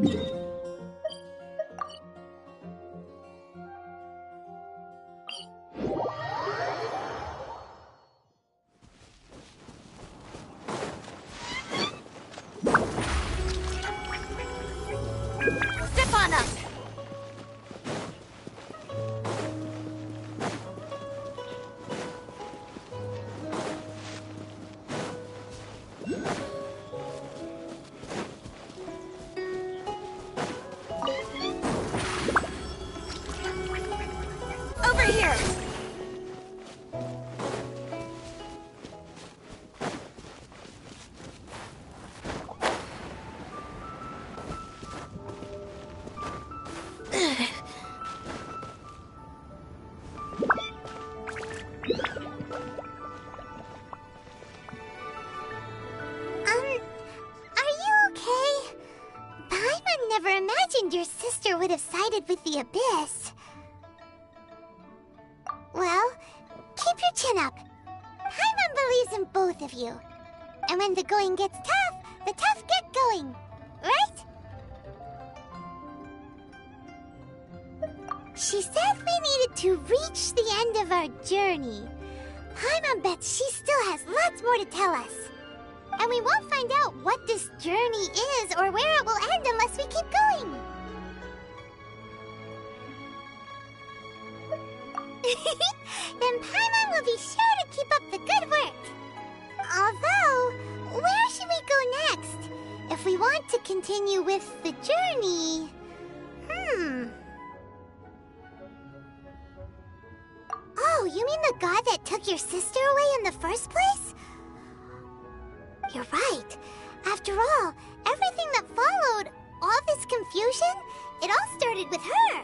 Step on up! Over here! Your sister would have sided with the Abyss. Well, keep your chin up. Paimon believes in both of you. And when the going gets tough, the tough get going. Right? She said we needed to reach the end of our journey. Paimon bets she still has lots more to tell us. And we won't find out what this journey is or where it will end unless we keep going. Then Paimon will be sure to keep up the good work. Although, where should we go next? If we want to continue with the journey... Oh, you mean the god that took your sister away in the first place? You're right. After all, everything that followed, all this confusion, it all started with her.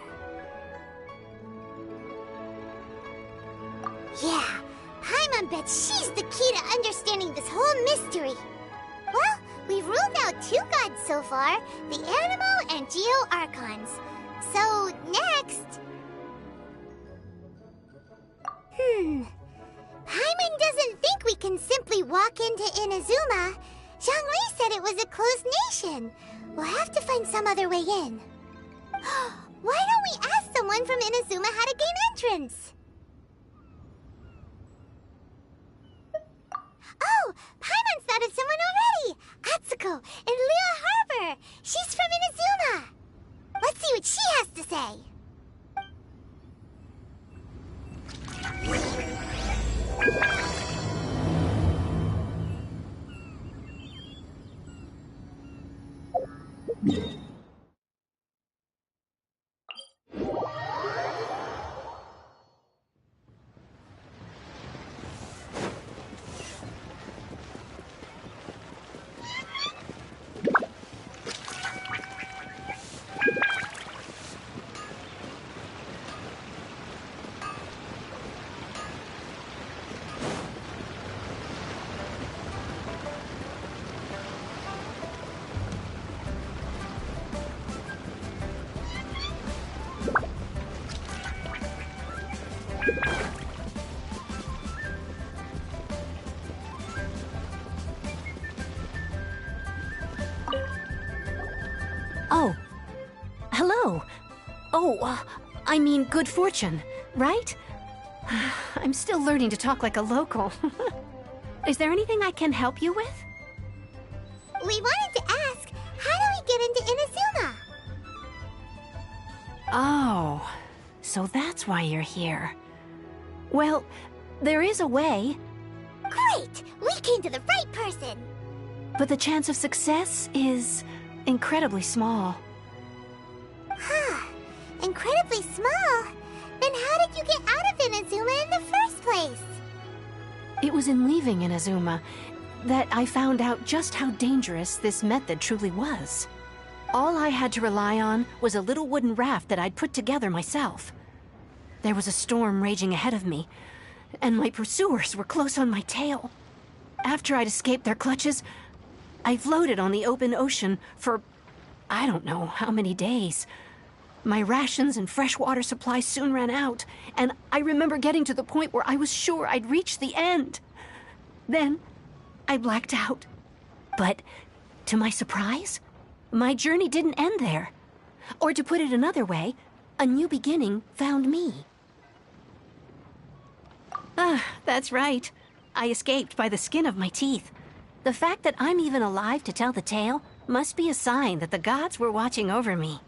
Yeah, Paimon bets she's the key to understanding this whole mystery. Well, we've ruled out two gods so far, the Animal and Geo Archons. So, next... Paimon doesn't think we can simply walk into Inazuma. Zhongli said it was a closed nation. We'll have to find some other way in. Why don't we ask someone from Inazuma how to gain entrance? Oh, Paimon's thought of someone already! Atsuko in Liyue Harbor! She's from Inazuma! Let's see what she has to say! Oh. Hello. Oh, I mean good fortune, right? I'm still learning to talk like a local. Is there anything I can help you with? We wanted to ask, how do we get into Inazuma? Oh, so that's why you're here. Well, there is a way. Great! We came to the right person! But the chance of success is incredibly small. Huh. Incredibly small? Then how did you get out of Inazuma in the first place? It was in leaving Inazuma that I found out just how dangerous this method truly was. All I had to rely on was a little wooden raft that I'd put together myself. There was a storm raging ahead of me, and my pursuers were close on my tail. After I'd escaped their clutches, I floated on the open ocean for I don't know how many days. My rations and fresh water supply soon ran out, and I remember getting to the point where I was sure I'd reached the end. Then, I blacked out. But, to my surprise, My journey didn't end there. Or to put it another way, a new beginning found me. Ah, that's right. I escaped by the skin of my teeth. The fact that I'm even alive to tell the tale must be a sign that the gods were watching over me.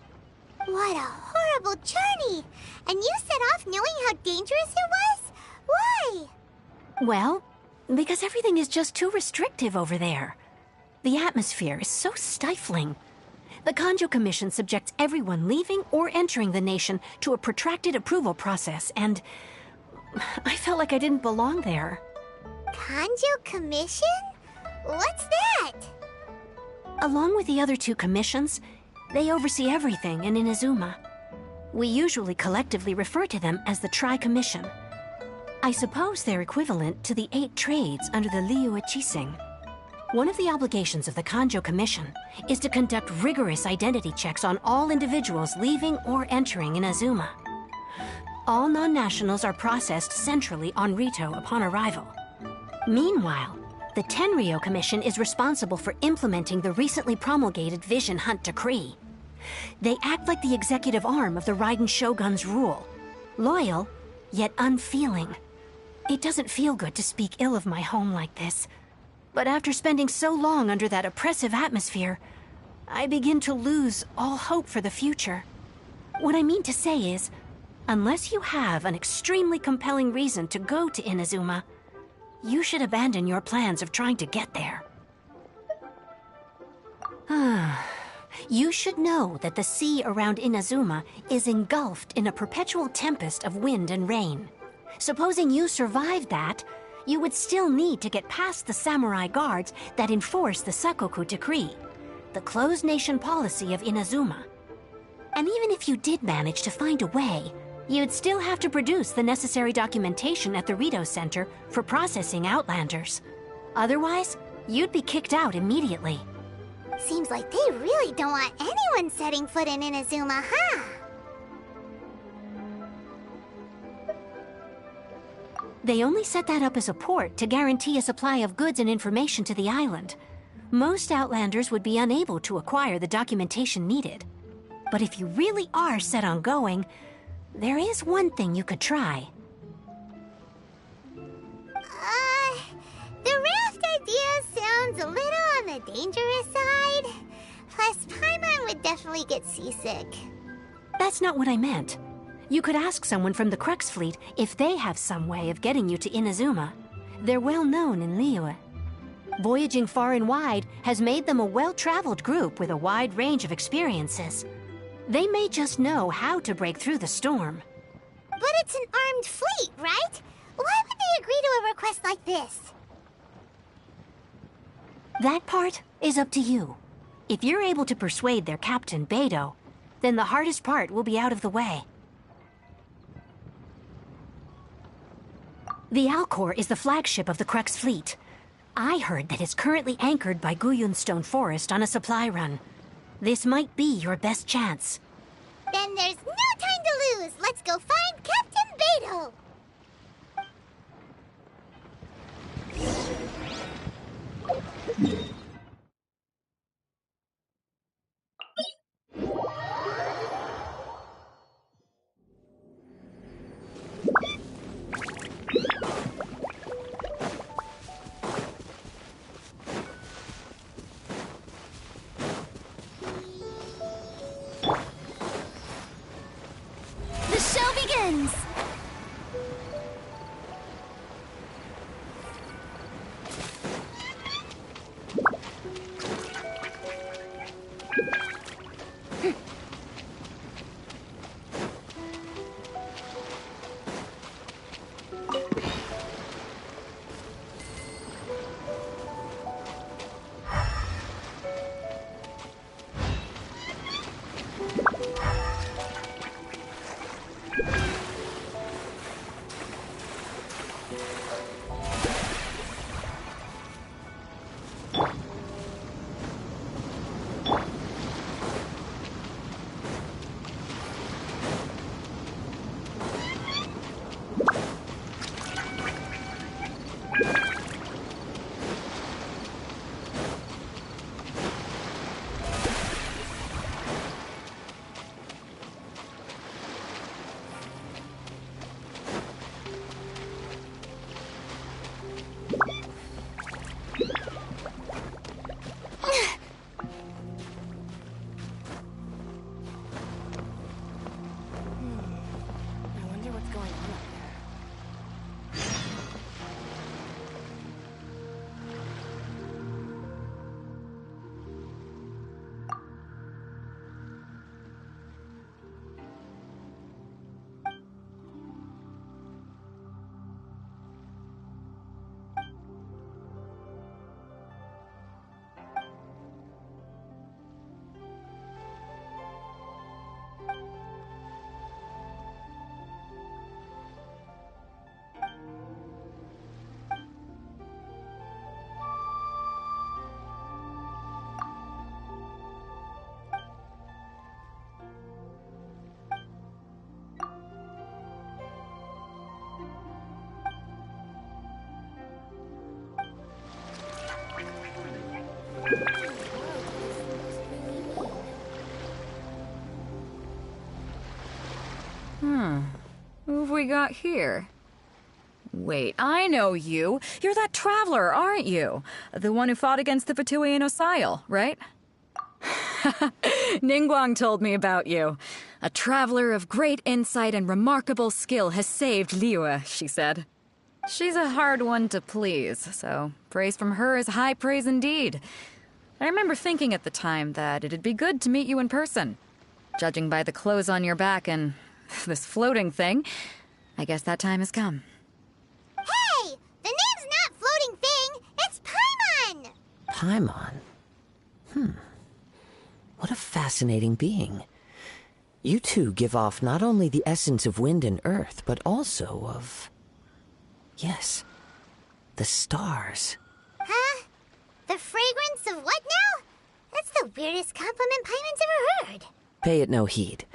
What a horrible journey! And you set off knowing how dangerous it was? Why? Well, because everything is just too restrictive over there. The atmosphere is so stifling. The Kanjo Commission subjects everyone leaving or entering the nation to a protracted approval process, and I felt like I didn't belong there. Kanjo Commission? What's that? Along with the other two commissions, they oversee everything in Inazuma. We usually collectively refer to them as the Tri-Commission. I suppose they're equivalent to the 8 trades under the Liu Chising. One of the obligations of the Kanjo Commission is to conduct rigorous identity checks on all individuals leaving or entering Inazuma. All non-nationals are processed centrally on Rito upon arrival. Meanwhile, the Tenryo Commission is responsible for implementing the recently promulgated Vision Hunt Decree. They act like the executive arm of the Raiden Shogun's rule. Loyal, yet unfeeling. It doesn't feel good to speak ill of my home like this. But after spending so long under that oppressive atmosphere, I begin to lose all hope for the future. What I mean to say is, unless you have an extremely compelling reason to go to Inazuma, you should abandon your plans of trying to get there. You should know that the sea around Inazuma is engulfed in a perpetual tempest of wind and rain. Supposing you survived that, you would still need to get past the samurai guards that enforce the Sakoku Decree, the closed nation policy of Inazuma. And even if you did manage to find a way, you'd still have to produce the necessary documentation at the Rito Center for processing Outlanders. Otherwise, you'd be kicked out immediately. Seems like they really don't want anyone setting foot in Inazuma, huh? They only set that up as a port to guarantee a supply of goods and information to the island. Most Outlanders would be unable to acquire the documentation needed. But if you really are set on going, there is one thing you could try. The raft idea sounds a little on the dangerous side. Plus, Paimon would definitely get seasick. That's not what I meant. You could ask someone from the Crux Fleet if they have some way of getting you to Inazuma. They're well known in Liyue. Voyaging far and wide has made them a well-traveled group with a wide range of experiences. They may just know how to break through the storm. But it's an armed fleet, right? Why would they agree to a request like this? That part is up to you. If you're able to persuade their captain, Beidou, then the hardest part will be out of the way. The Alcor is the flagship of the Crux Fleet. I heard that it's currently anchored by Guyunstone Forest on a supply run. This might be your best chance. Then there's no time to lose. Let's go find Captain Beidou. The show begins! Who have we got here? Wait, I know you. You're that traveler, aren't you? The one who fought against the Fatui and Osile, right? Ningguang told me about you. A traveler of great insight and remarkable skill has saved Liyue, she said. She's a hard one to please, so praise from her is high praise indeed. I remember thinking at the time that it'd be good to meet you in person. Judging by the clothes on your back and this floating thing, I guess that time has come. Hey! The name's not Floating Thing, it's Paimon! Paimon? What a fascinating being. You two give off not only the essence of wind and earth, but also of... yes, the stars. Huh? The fragrance of what now? That's the weirdest compliment Paimon's ever heard. Pay it no heed.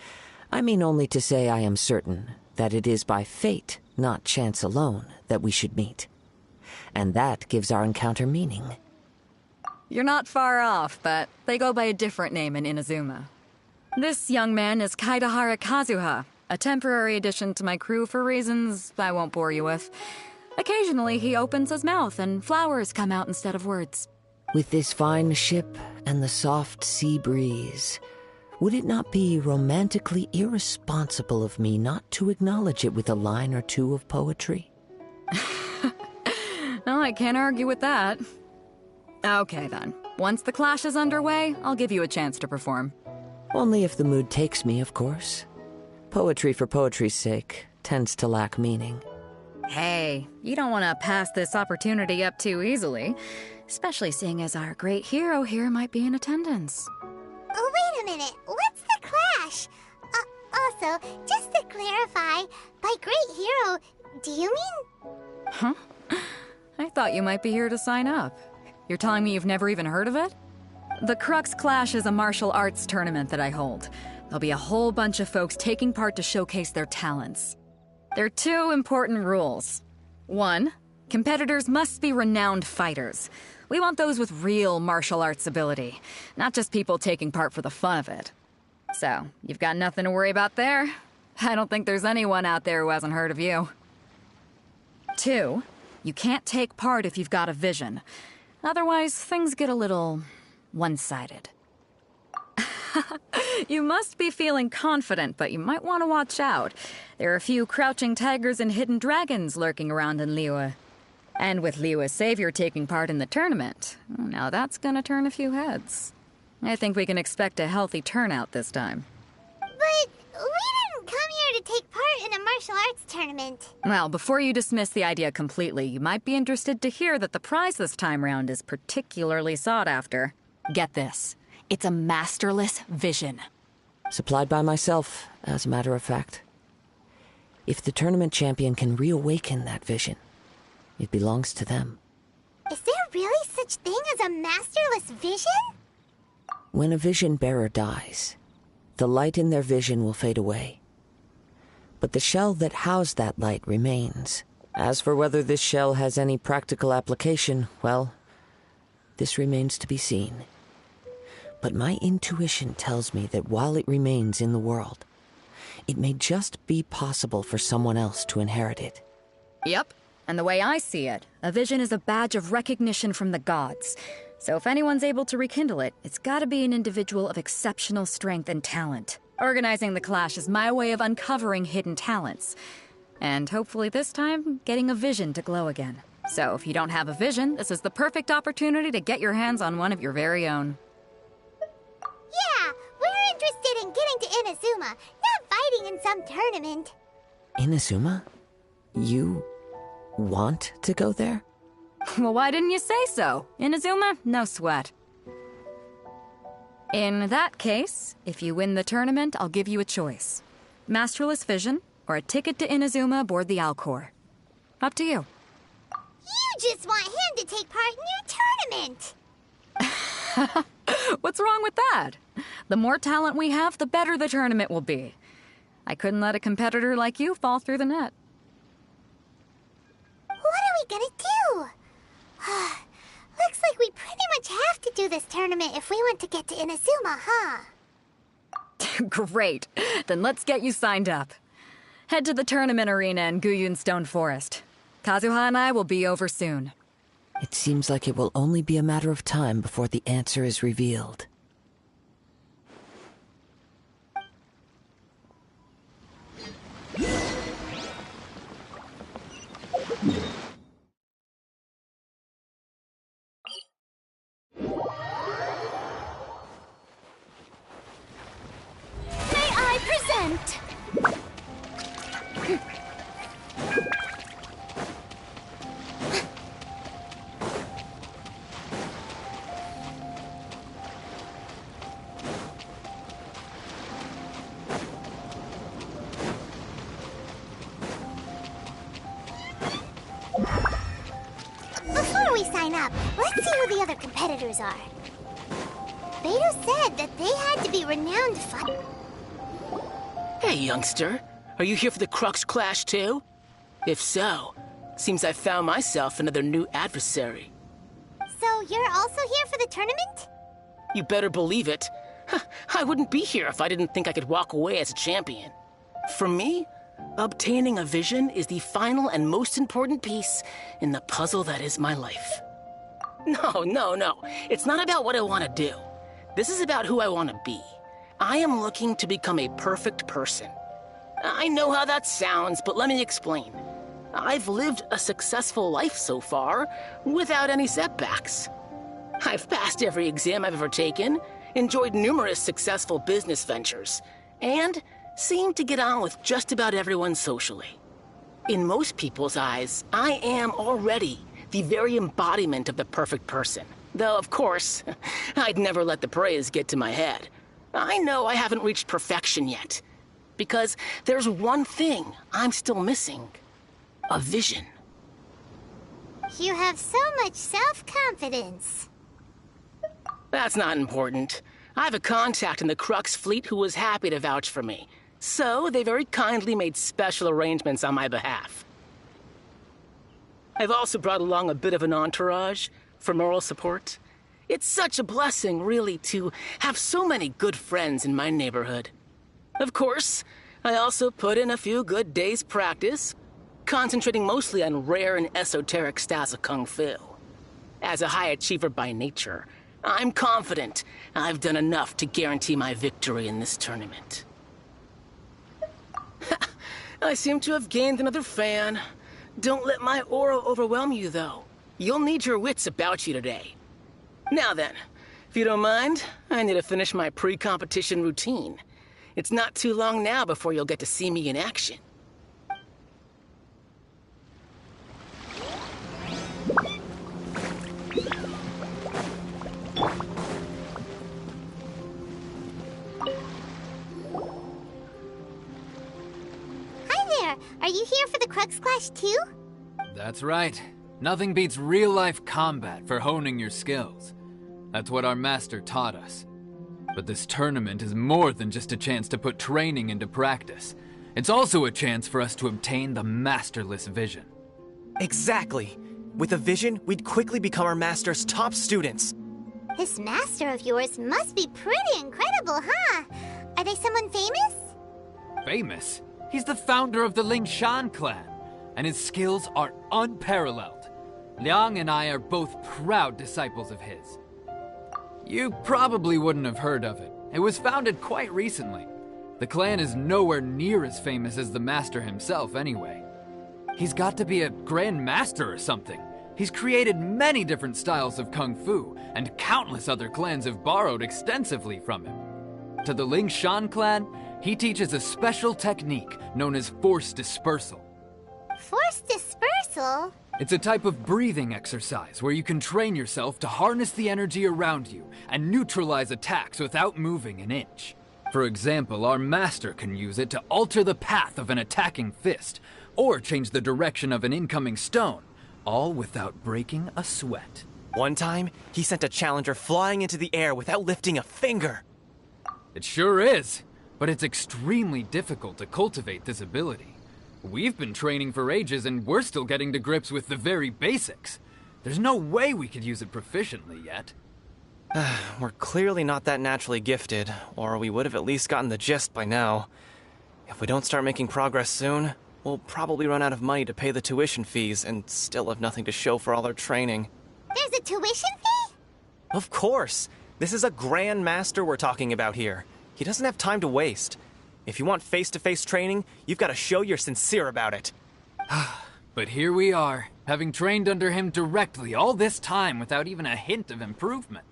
I mean only to say I am certain that it is by fate, not chance alone, that we should meet. And that gives our encounter meaning. You're not far off, but they go by a different name in Inazuma. This young man is Kaidahara Kazuha, a temporary addition to my crew for reasons I won't bore you with. Occasionally he opens his mouth and flowers come out instead of words. With this fine ship and the soft sea breeze, would it not be romantically irresponsible of me not to acknowledge it with a line or two of poetry? No, I can't argue with that. Okay then. Once the clash is underway, I'll give you a chance to perform. Only if the mood takes me, of course. Poetry for poetry's sake tends to lack meaning. Hey, you don't want to pass this opportunity up too easily, especially seeing as our great hero here might be in attendance. Oh, wait a minute. What's the clash? Also, just to clarify, by great hero, do you mean... Huh? I thought you might be here to sign up. You're telling me you've never even heard of it? The Crux Clash is a martial arts tournament that I hold. There'll be a whole bunch of folks taking part to showcase their talents. There are two important rules. 1, competitors must be renowned fighters. We want those with real martial arts ability, not just people taking part for the fun of it. So, you've got nothing to worry about there. I don't think there's anyone out there who hasn't heard of you. 2, you can't take part if you've got a vision. Otherwise, things get a little one-sided. You must be feeling confident, but you might want to watch out. There are a few crouching tigers and hidden dragons lurking around in Liyue. And with Liyue's savior taking part in the tournament, now that's gonna turn a few heads. I think we can expect a healthy turnout this time. But we didn't come here to take part in a martial arts tournament. Well, before you dismiss the idea completely, you might be interested to hear that the prize this time round is particularly sought after. Get this. It's a masterless vision. Supplied by myself, as a matter of fact. If the tournament champion can reawaken that vision, it belongs to them. Is there really such thing as a masterless vision? When a vision bearer dies, the light in their vision will fade away. But the shell that housed that light remains. As for whether this shell has any practical application, well, this remains to be seen. But my intuition tells me that while it remains in the world, it may just be possible for someone else to inherit it. Yep. And the way I see it, a vision is a badge of recognition from the gods. So if anyone's able to rekindle it, it's gotta be an individual of exceptional strength and talent. Organizing the clash is my way of uncovering hidden talents. And hopefully this time, getting a vision to glow again. So if you don't have a vision, this is the perfect opportunity to get your hands on one of your very own. Yeah, we're interested in getting to Inazuma, not fighting in some tournament. Inazuma? You want to go there? Well, why didn't you say so? Inazuma, no sweat. In that case, if you win the tournament, I'll give you a choice. Masterless Vision, or a ticket to Inazuma aboard the Alcor. Up to you. You just want him to take part in your tournament. What's wrong with that? The more talent we have, the better the tournament will be. I couldn't let a competitor like you fall through the net. What are we gonna do? Looks like we pretty much have to do do this tournament if we want to get to Inazuma, huh? Great. Then let's get you signed up. Head to the tournament arena in Guyun Stone Forest. Kazuha and I will be over soon. It seems like it will only be a matter of time before the answer is revealed. May I present? Before we sign up, let's see who the other competitors are. Beto said that they had to be renowned fighters. Hey, youngster. Are you here for the Crux Clash, too? If so, seems I found myself another new adversary. So you're also here for the tournament? You better believe it. I wouldn't be here if I didn't think I could walk away as a champion. For me, obtaining a vision is the final and most important piece in the puzzle that is my life. No. It's not about what I want to do. This is about who I want to be. I am looking to become a perfect person. I know how that sounds, but let me explain. I've lived a successful life so far, without any setbacks. I've passed every exam I've ever taken, enjoyed numerous successful business ventures, and seem to get on with just about everyone socially. In most people's eyes, I am already the very embodiment of the perfect person. Though, of course, I'd never let the praise get to my head. I know I haven't reached perfection yet, because there's one thing I'm still missing. A vision. You have so much self-confidence. That's not important. I have a contact in the Crux fleet who was happy to vouch for me. So they very kindly made special arrangements on my behalf. I've also brought along a bit of an entourage for moral support. It's such a blessing, really, to have so many good friends in my neighborhood. Of course, I also put in a few good days' practice, concentrating mostly on rare and esoteric styles of Kung Fu. As a high achiever by nature, I'm confident I've done enough to guarantee my victory in this tournament. I seem to have gained another fan. Don't let my aura overwhelm you, though. You'll need your wits about you today. Now then, if you don't mind, I need to finish my pre-competition routine. It's not too long now before you'll get to see me in action. Hi there! Are you here for the Crux Clash too? That's right. Nothing beats real-life combat for honing your skills. That's what our master taught us. But this tournament is more than just a chance to put training into practice. It's also a chance for us to obtain the masterless vision. Exactly. With a vision, we'd quickly become our master's top students. This master of yours must be pretty incredible, huh? Are they someone famous? Famous? He's the founder of the Lingshan clan, and his skills are unparalleled. Liang and I are both proud disciples of his. You probably wouldn't have heard of it. It was founded quite recently. The clan is nowhere near as famous as the master himself anyway. He's got to be a grand master or something. He's created many different styles of kung fu, and countless other clans have borrowed extensively from him. To the Lingshan clan, he teaches a special technique known as force dispersal. Force dispersal? It's a type of breathing exercise where you can train yourself to harness the energy around you and neutralize attacks without moving an inch. For example, our master can use it to alter the path of an attacking fist, or change the direction of an incoming stone, all without breaking a sweat. One time, he sent a challenger flying into the air without lifting a finger. It sure is, but it's extremely difficult to cultivate this ability. We've been training for ages and we're still getting to grips with the very basics. There's no way we could use it proficiently yet. We're clearly not that naturally gifted, or we would have at least gotten the gist by now. If we don't start making progress soon, we'll probably run out of money to pay the tuition fees and still have nothing to show for all our training. There's a tuition fee? Of course! This is a Grand Master we're talking about here. He doesn't have time to waste. If you want face-to-face training, you've got to show you're sincere about it. But here we are, having trained under him directly all this time without even a hint of improvement.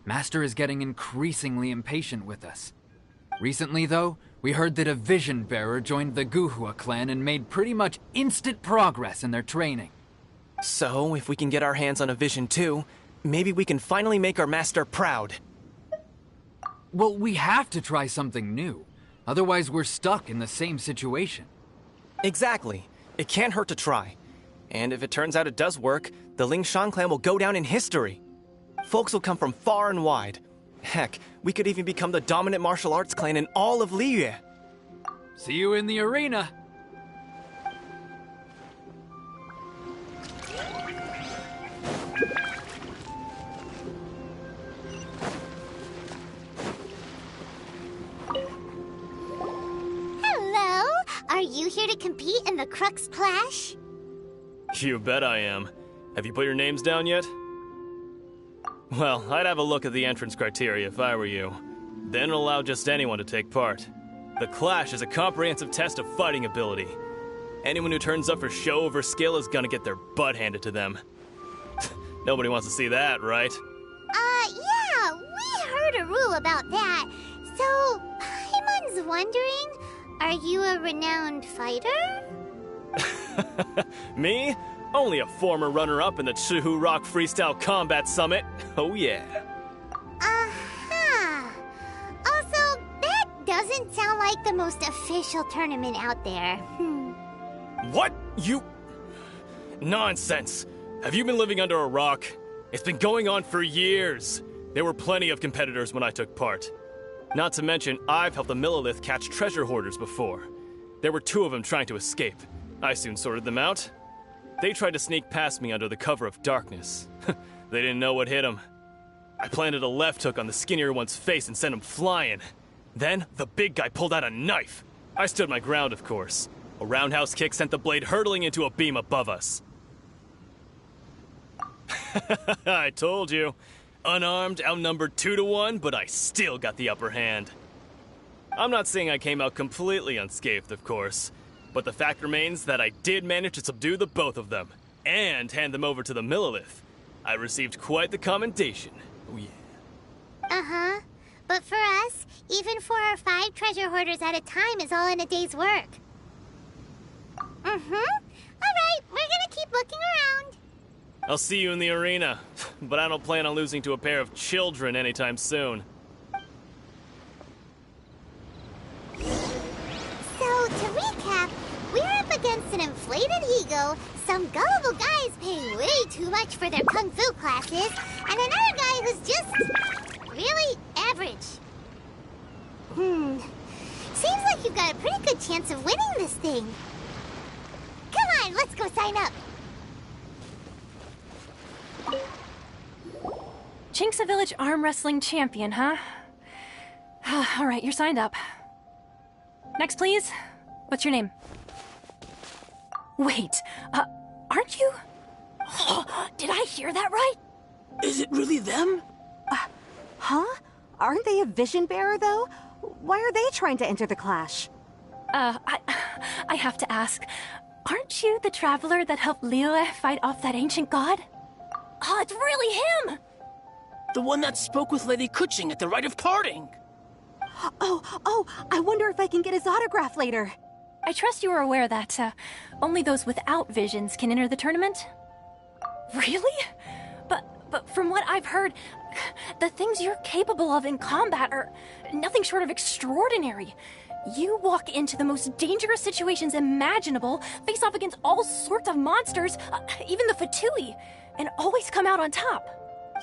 Master is getting increasingly impatient with us. Recently, though, we heard that a Vision Bearer joined the Guhua clan and made pretty much instant progress in their training. So, if we can get our hands on a Vision too, maybe we can finally make our master proud. Well, we have to try something new. Otherwise, we're stuck in the same situation. Exactly. It can't hurt to try. And if it turns out it does work, the Ling Shan clan will go down in history. Folks will come from far and wide. Heck, we could even become the dominant martial arts clan in all of Liyue. See you in the arena. Hello? Are you here to compete in the Crux Clash? You bet I am. Have you put your names down yet? Well, I'd have a look at the entrance criteria if I were you. Then allow just anyone to take part. The Clash is a comprehensive test of fighting ability. Anyone who turns up for show over skill is gonna get their butt handed to them. Nobody wants to see that, right? Yeah, we heard a rule about that. So, Paimon's wondering, are you a renowned fighter? Me? Only a former runner-up in the Chihu Rock Freestyle Combat Summit. Oh yeah. Uh-huh. Also, that doesn't sound like the most official tournament out there. What? You... Nonsense. Have you been living under a rock? It's been going on for years. There were plenty of competitors when I took part. Not to mention, I've helped the Millilith catch treasure hoarders before. There were 2 of them trying to escape. I soon sorted them out. They tried to sneak past me under the cover of darkness. They didn't know what hit them. I planted a left hook on the skinnier one's face and sent him flying. Then, the big guy pulled out a knife. I stood my ground, of course. A roundhouse kick sent the blade hurtling into a beam above us. I told you. Unarmed, outnumbered 2 to 1, but I still got the upper hand. I'm not saying I came out completely unscathed, of course. But the fact remains that I did manage to subdue the both of them, and hand them over to the Millilith. I received quite the commendation. Oh yeah. Uh-huh. But for us, even 4 or 5 treasure hoarders at a time is all in a day's work. Alright, we're gonna keep looking around. I'll see you in the arena, but I don't plan on losing to a pair of children anytime soon. So, to recap, we're up against an inflated ego, some gullible guys paying way too much for their kung fu classes, and another guy who's just really average. Seems like you've got a pretty good chance of winning this thing. Come on, let's go sign up. Chinksa Village Arm Wrestling Champion, huh? All right, you're signed up. Next, please. What's your name? Wait, aren't you? Did I hear that right? Is it really them? Huh? Aren't they a vision bearer, though? Why are they trying to enter the Clash? I have to ask. Aren't you the traveler that helped Liyue fight off that ancient god? Oh, it's really him! The one that spoke with Lady Kuching at the rite of parting. Oh, I wonder if I can get his autograph later. I trust you are aware that, only those without visions can enter the tournament? Really? But from what I've heard, the things you're capable of in combat are nothing short of extraordinary. You walk into the most dangerous situations imaginable, face off against all sorts of monsters, even the Fatui, and always come out on top.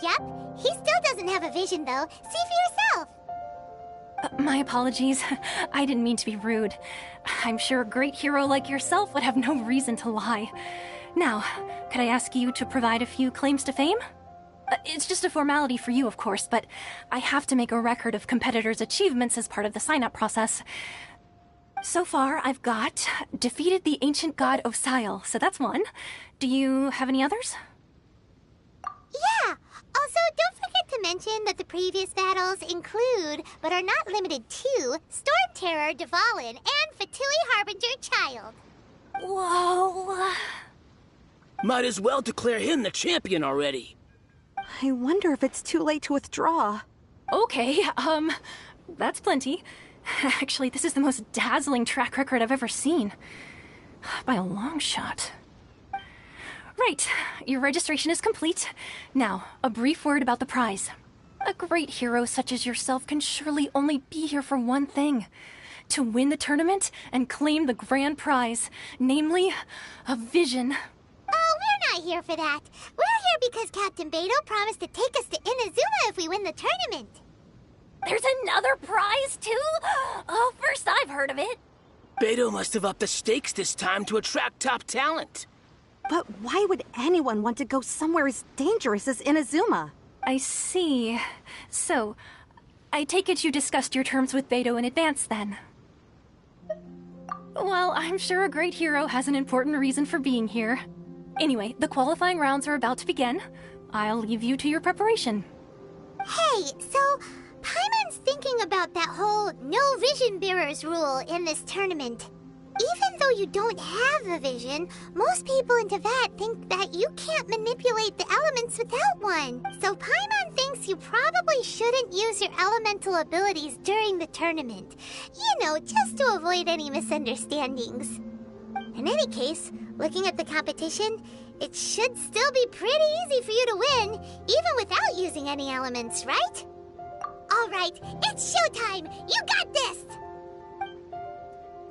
Yep, he still doesn't have a vision, though. See for yourself. My apologies. I didn't mean to be rude. I'm sure a great hero like yourself would have no reason to lie. Now, could I ask you to provide a few claims to fame? It's just a formality for you, of course, but I have to make a record of competitors' achievements as part of the sign-up process. So far, I've got defeated the ancient god Osile, so that's one. Do you have any others? Yeah! Also, don't forget to mention that the previous battles include, but are not limited to, Storm Terror, Dvalin, and Fatui Harbinger Child. Whoa! Might as well declare him the champion already. I wonder if it's too late to withdraw. Okay, that's plenty. Actually, this is the most dazzling track record I've ever seen. By a long shot. Right, your registration is complete. Now, a brief word about the prize. A great hero such as yourself can surely only be here for one thing. To win the tournament and claim the grand prize, namely, a vision. Oh, we're not here for that. We're here because Captain Beto promised to take us to Inazuma if we win the tournament. There's another prize, too? Oh, first I've heard of it. Beto must have upped the stakes this time to attract top talent. But why would anyone want to go somewhere as dangerous as Inazuma? I see. So, I take it you discussed your terms with Beto in advance, then? Well, I'm sure a great hero has an important reason for being here. Anyway, the qualifying rounds are about to begin. I'll leave you to your preparation. Hey, so Paimon's thinking about that whole no vision bearers rule in this tournament. Even though you don't have a vision, most people in Teyvat think that you can't manipulate the elements without one. So Paimon thinks you probably shouldn't use your elemental abilities during the tournament. You know, just to avoid any misunderstandings. In any case, looking at the competition, it should still be pretty easy for you to win, even without using any elements, right? All right, it's showtime! You got this!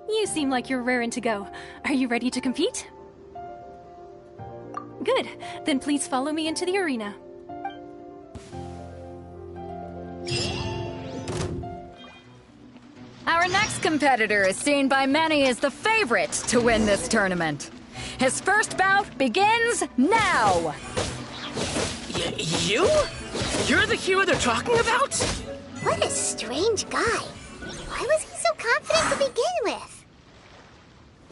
You seem like you're raring to go. Are you ready to compete? Good. Then please follow me into the arena. Our next competitor is seen by many as the favorite to win this tournament. His first bout begins now! You? You're the hero they're talking about? What a strange guy. Why was he so confident to begin with?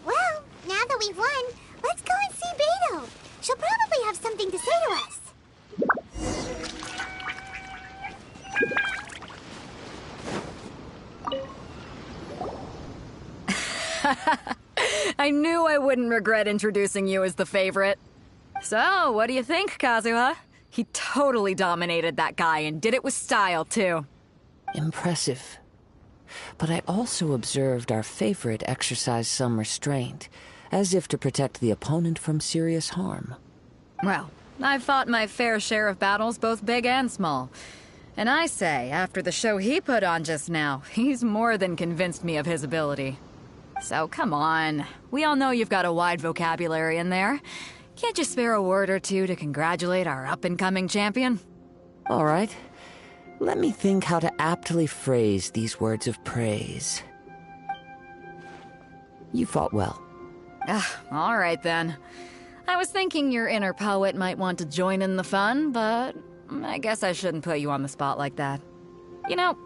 Well, now that we've won, let's go and see Beto. She'll probably have something to say to us. I knew I wouldn't regret introducing you as the favorite. So, what do you think, Kazuha? He totally dominated that guy and did it with style, too. Impressive. But I also observed our favorite exercise some restraint, as if to protect the opponent from serious harm. Well, I've fought my fair share of battles, both big and small. And I say, after the show he put on just now, he's more than convinced me of his ability. So come on, we all know you've got a wide vocabulary in there. Can't you spare a word or two to congratulate our up-and-coming champion? All right. Let me think how to aptly phrase these words of praise. You fought well. All right then. I was thinking your inner poet might want to join in the fun, but I guess I shouldn't put you on the spot like that. You know,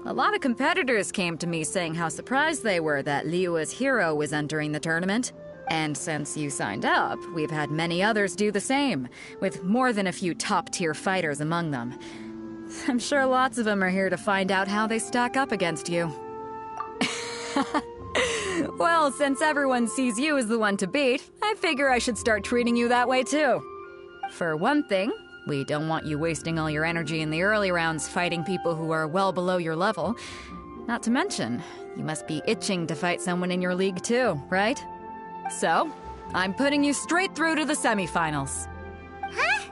a lot of competitors came to me saying how surprised they were that Liyue's hero was entering the tournament. And since you signed up, we've had many others do the same, with more than a few top-tier fighters among them. I'm sure lots of them are here to find out how they stack up against you. Well, since everyone sees you as the one to beat, I figure I should start treating you that way too. For one thing, we don't want you wasting all your energy in the early rounds fighting people who are well below your level. Not to mention, you must be itching to fight someone in your league too, right? So, I'm putting you straight through to the semifinals. Huh?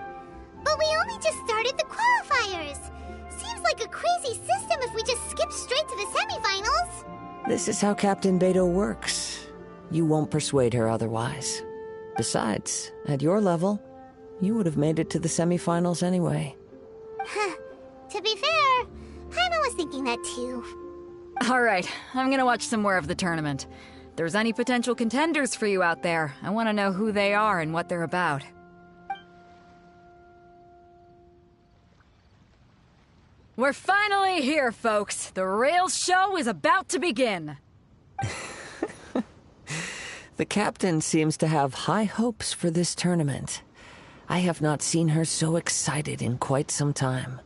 But we only just started the qualifiers. Seems like a crazy system if we just skip straight to the semifinals. This is how Captain Beto works. You won't persuade her otherwise. Besides, at your level, you would have made it to the semifinals anyway. Huh. To be fair, Paimon was thinking that too. All right, I'm gonna watch some more of the tournament. If there's any potential contenders for you out there, I want to know who they are and what they're about. We're finally here, folks. The rail show is about to begin. The captain seems to have high hopes for this tournament. I have not seen her so excited in quite some time.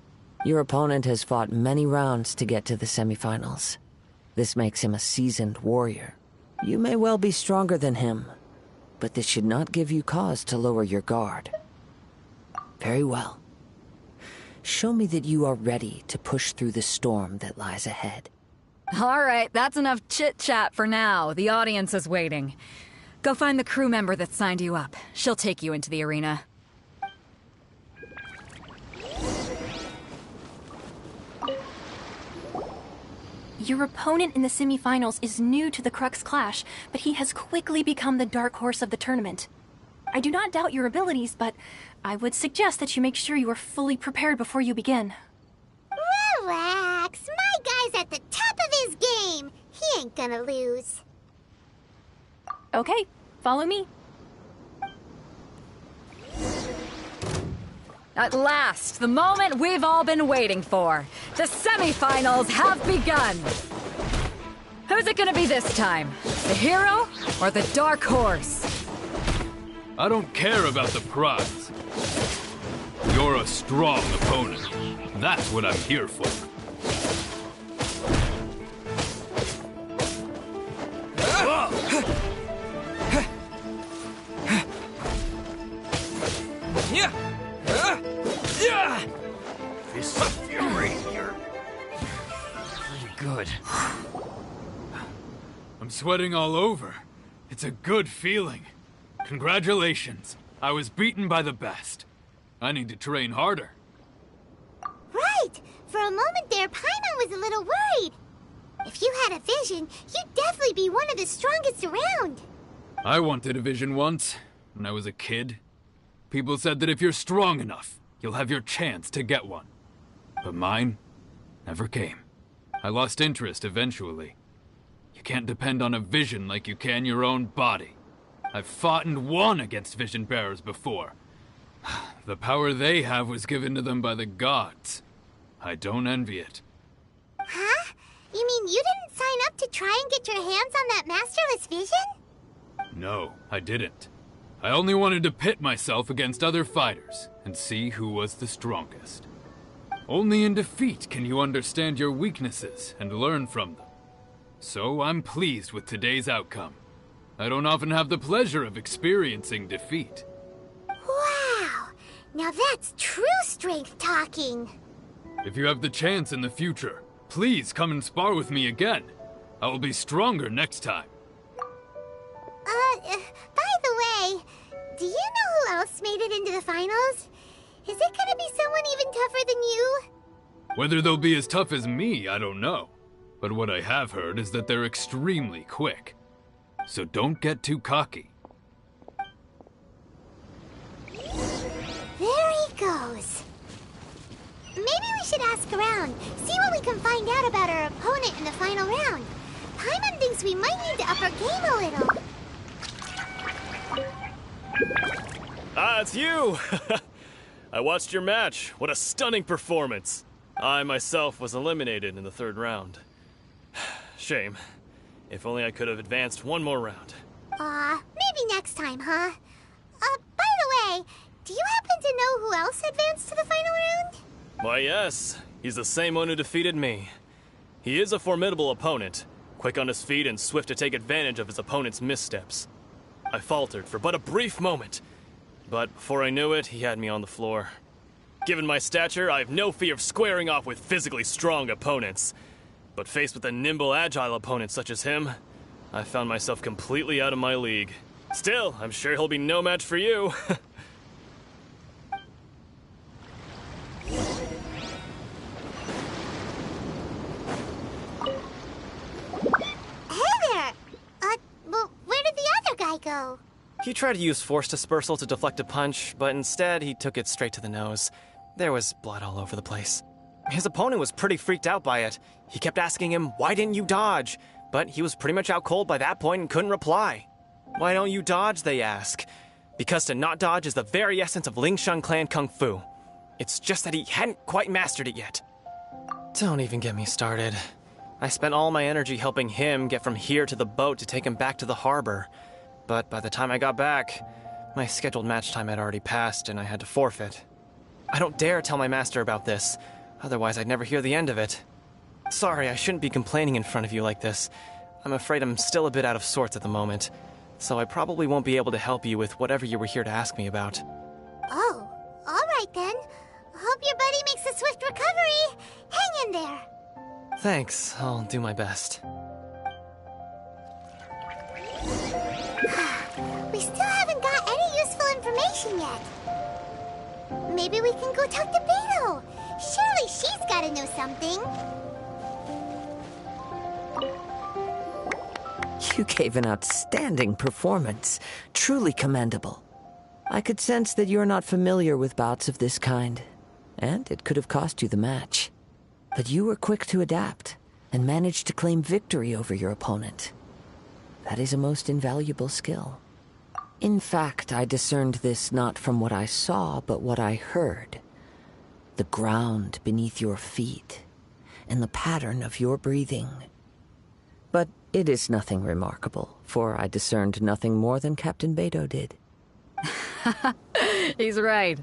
Your opponent has fought many rounds to get to the semifinals. This makes him a seasoned warrior. You may well be stronger than him, but this should not give you cause to lower your guard. Very well. Show me that you are ready to push through the storm that lies ahead. All right, that's enough chit-chat for now. The audience is waiting. Go find the crew member that signed you up. She'll take you into the arena. Your opponent in the semifinals is new to the Crux Clash, but he has quickly become the dark horse of the tournament. I do not doubt your abilities, but I would suggest that you make sure you are fully prepared before you begin. Relax. My guy's at the top of his game. He ain't gonna lose. Okay, follow me. At last, the moment we've all been waiting for. The semifinals have begun. Who's it gonna be this time? The hero or the dark horse? I don't care about the prize. You're a strong opponent. That's what I'm here for. This fury here. Pretty good. I'm sweating all over. It's a good feeling. Congratulations. I was beaten by the best. I need to train harder. Right. For a moment there, Paimon was a little worried. If you had a vision, you'd definitely be one of the strongest around. I wanted a vision once, when I was a kid. People said that if you're strong enough, you'll have your chance to get one. But mine never came. I lost interest eventually. You can't depend on a vision like you can your own body. I've fought and won against vision bearers before. The power they have was given to them by the gods. I don't envy it. Huh? You mean you didn't sign up to try and get your hands on that masterless vision? No, I didn't. I only wanted to pit myself against other fighters and see who was the strongest. Only in defeat can you understand your weaknesses and learn from them. So I'm pleased with today's outcome. I don't often have the pleasure of experiencing defeat. Wow! Now that's true strength talking. If you have the chance in the future, please come and spar with me again. I will be stronger next time. By the way, do you know who else made it into the finals? Is it gonna be someone even tougher than you? Whether they'll be as tough as me, I don't know. But what I have heard is that they're extremely quick. So don't get too cocky. There he goes. Maybe we should ask around, see what we can find out about our opponent in the final round. Paimon thinks we might need to up our game a little. Ah, it's you! I watched your match. What a stunning performance. I myself was eliminated in the third round. Shame. If only I could have advanced one more round. Maybe next time, huh? By the way, do you happen to know who else advanced to the final round? Why, yes. He's the same one who defeated me. He is a formidable opponent, quick on his feet and swift to take advantage of his opponent's missteps. I faltered for but a brief moment, but before I knew it, he had me on the floor. Given my stature, I have no fear of squaring off with physically strong opponents. But faced with a nimble, agile opponent such as him, I found myself completely out of my league. Still, I'm sure he'll be no match for you. Hey there! Well, where did the other guy go? He tried to use force dispersal to deflect a punch, but instead he took it straight to the nose. There was blood all over the place. His opponent was pretty freaked out by it. He kept asking him, "Why didn't you dodge?" But he was pretty much out cold by that point and couldn't reply. "Why don't you dodge?" they ask. Because to not dodge is the very essence of Lingshan clan kung fu. It's just that he hadn't quite mastered it yet. Don't even get me started. I spent all my energy helping him get from here to the boat to take him back to the harbor. But by the time I got back, my scheduled match time had already passed and I had to forfeit. I don't dare tell my master about this, otherwise I'd never hear the end of it. Sorry, I shouldn't be complaining in front of you like this. I'm afraid I'm still a bit out of sorts at the moment, so I probably won't be able to help you with whatever you were here to ask me about. Oh, alright then. Hope your buddy makes a swift recovery. Hang in there. Thanks, I'll do my best. We still haven't got any useful information yet. Maybe we can go talk to Beto. Surely she's gotta know something. You gave an outstanding performance. Truly commendable. I could sense that you're not familiar with bouts of this kind, and it could have cost you the match. But you were quick to adapt, and managed to claim victory over your opponent. That is a most invaluable skill. In fact, I discerned this not from what I saw, but what I heard. The ground beneath your feet, and the pattern of your breathing. But it is nothing remarkable, for I discerned nothing more than Captain Beto did. He's right.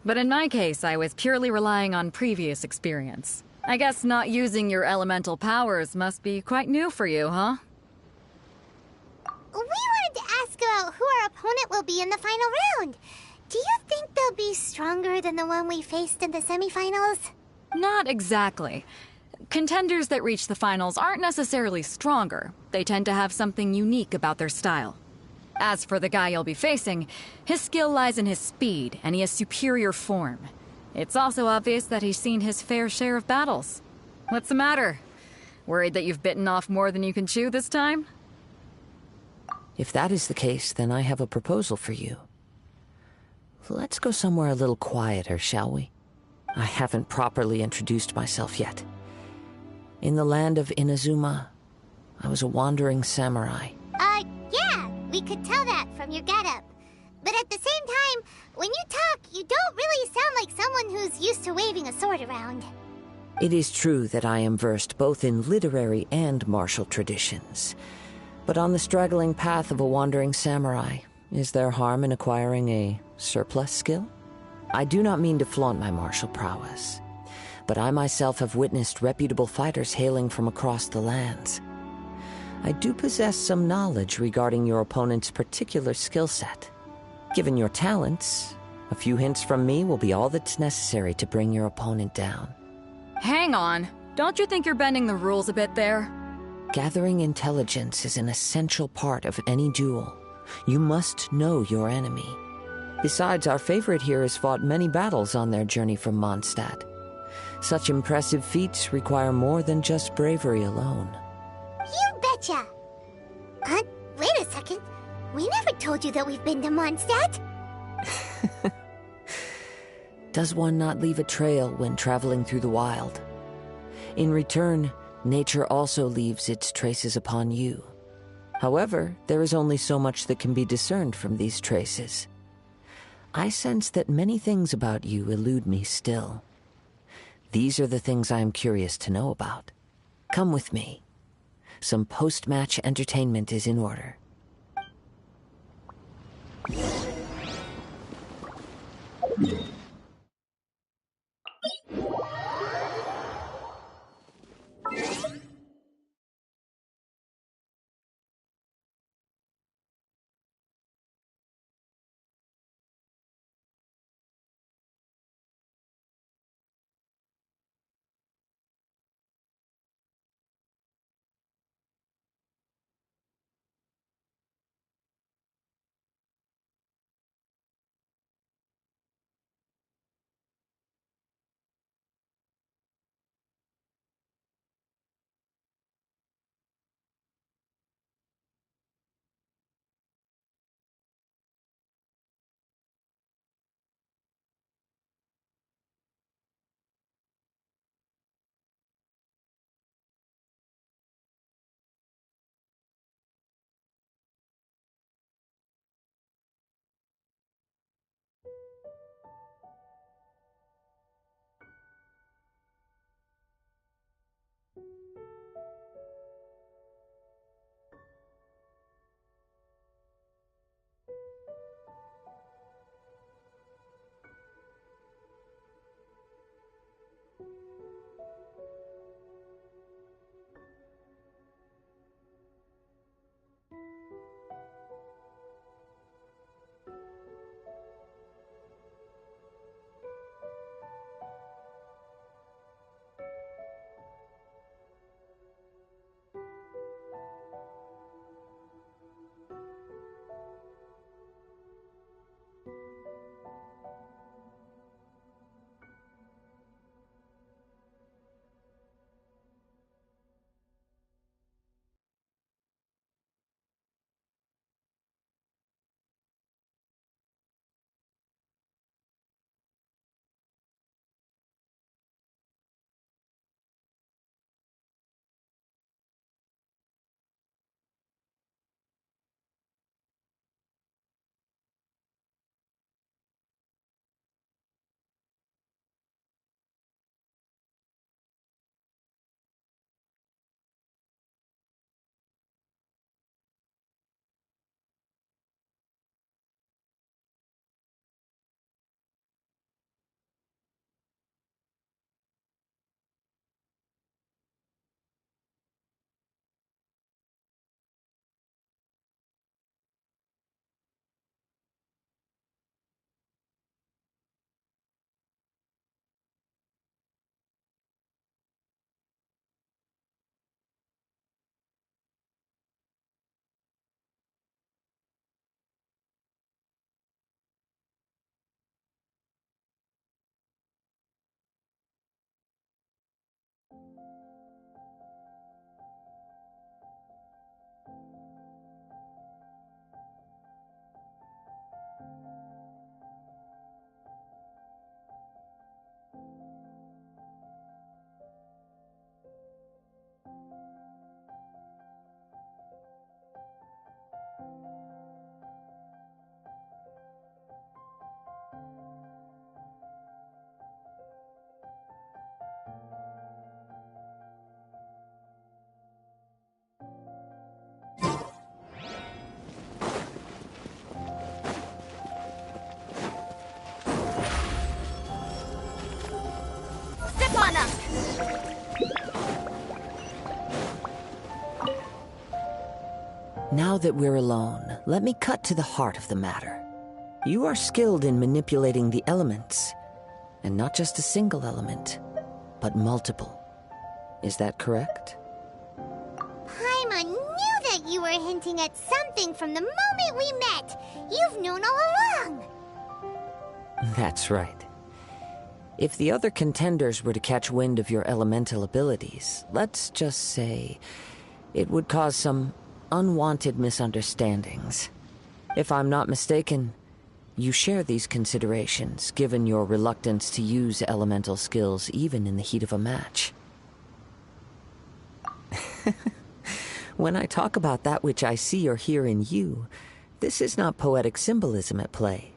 But in my case, I was purely relying on previous experience. I guess not using your elemental powers must be quite new for you, huh? We wanted to ask about who our opponent will be in the final round. Do you think they'll be stronger than the one we faced in the semifinals? Not exactly. Contenders that reach the finals aren't necessarily stronger. They tend to have something unique about their style. As for the guy you'll be facing, his skill lies in his speed, and he has superior form. It's also obvious that he's seen his fair share of battles. What's the matter? Worried that you've bitten off more than you can chew this time? If that is the case, then I have a proposal for you. Let's go somewhere a little quieter, shall we? I haven't properly introduced myself yet. In the land of Inazuma, I was a wandering samurai. Yeah, we could tell that from your getup. But at the same time, when you talk, you don't really sound like someone who's used to waving a sword around. It is true that I am versed both in literary and martial traditions. But on the straggling path of a wandering samurai, is there harm in acquiring a surplus skill? I do not mean to flaunt my martial prowess, but I myself have witnessed reputable fighters hailing from across the lands. I do possess some knowledge regarding your opponent's particular skill set. Given your talents, a few hints from me will be all that's necessary to bring your opponent down. Hang on. Don't you think you're bending the rules a bit there? Gathering intelligence is an essential part of any duel. You must know your enemy. Besides, our favorite here has fought many battles on their journey from Mondstadt. Such impressive feats require more than just bravery alone. You betcha! Wait a second. We never told you that we've been to Mondstadt. Does one not leave a trail when traveling through the wild? In return, nature also leaves its traces upon you. However, there is only so much that can be discerned from these traces. I sense that many things about you elude me still. These are the things I am curious to know about. Come with me. Some post-match entertainment is in order. Now that we're alone, let me cut to the heart of the matter. You are skilled in manipulating the elements, and not just a single element, but multiple. Is that correct? Paimon knew that you were hinting at something from the moment we met. You've known all along. That's right. If the other contenders were to catch wind of your elemental abilities, let's just say it would cause some unwanted misunderstandings. If I'm not mistaken, you share these considerations, given your reluctance to use elemental skills even in the heat of a match. When I talk about that which I see or hear in you, this is not poetic symbolism at play.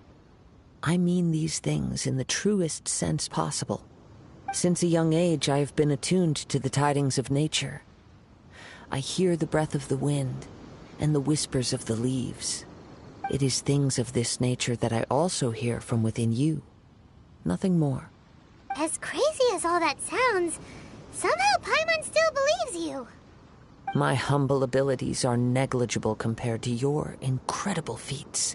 I mean these things in the truest sense possible. Since a young age, I have been attuned to the tidings of nature. I hear the breath of the wind and the whispers of the leaves. It is things of this nature that I also hear from within you. Nothing more. As crazy as all that sounds, somehow Paimon still believes you. My humble abilities are negligible compared to your incredible feats.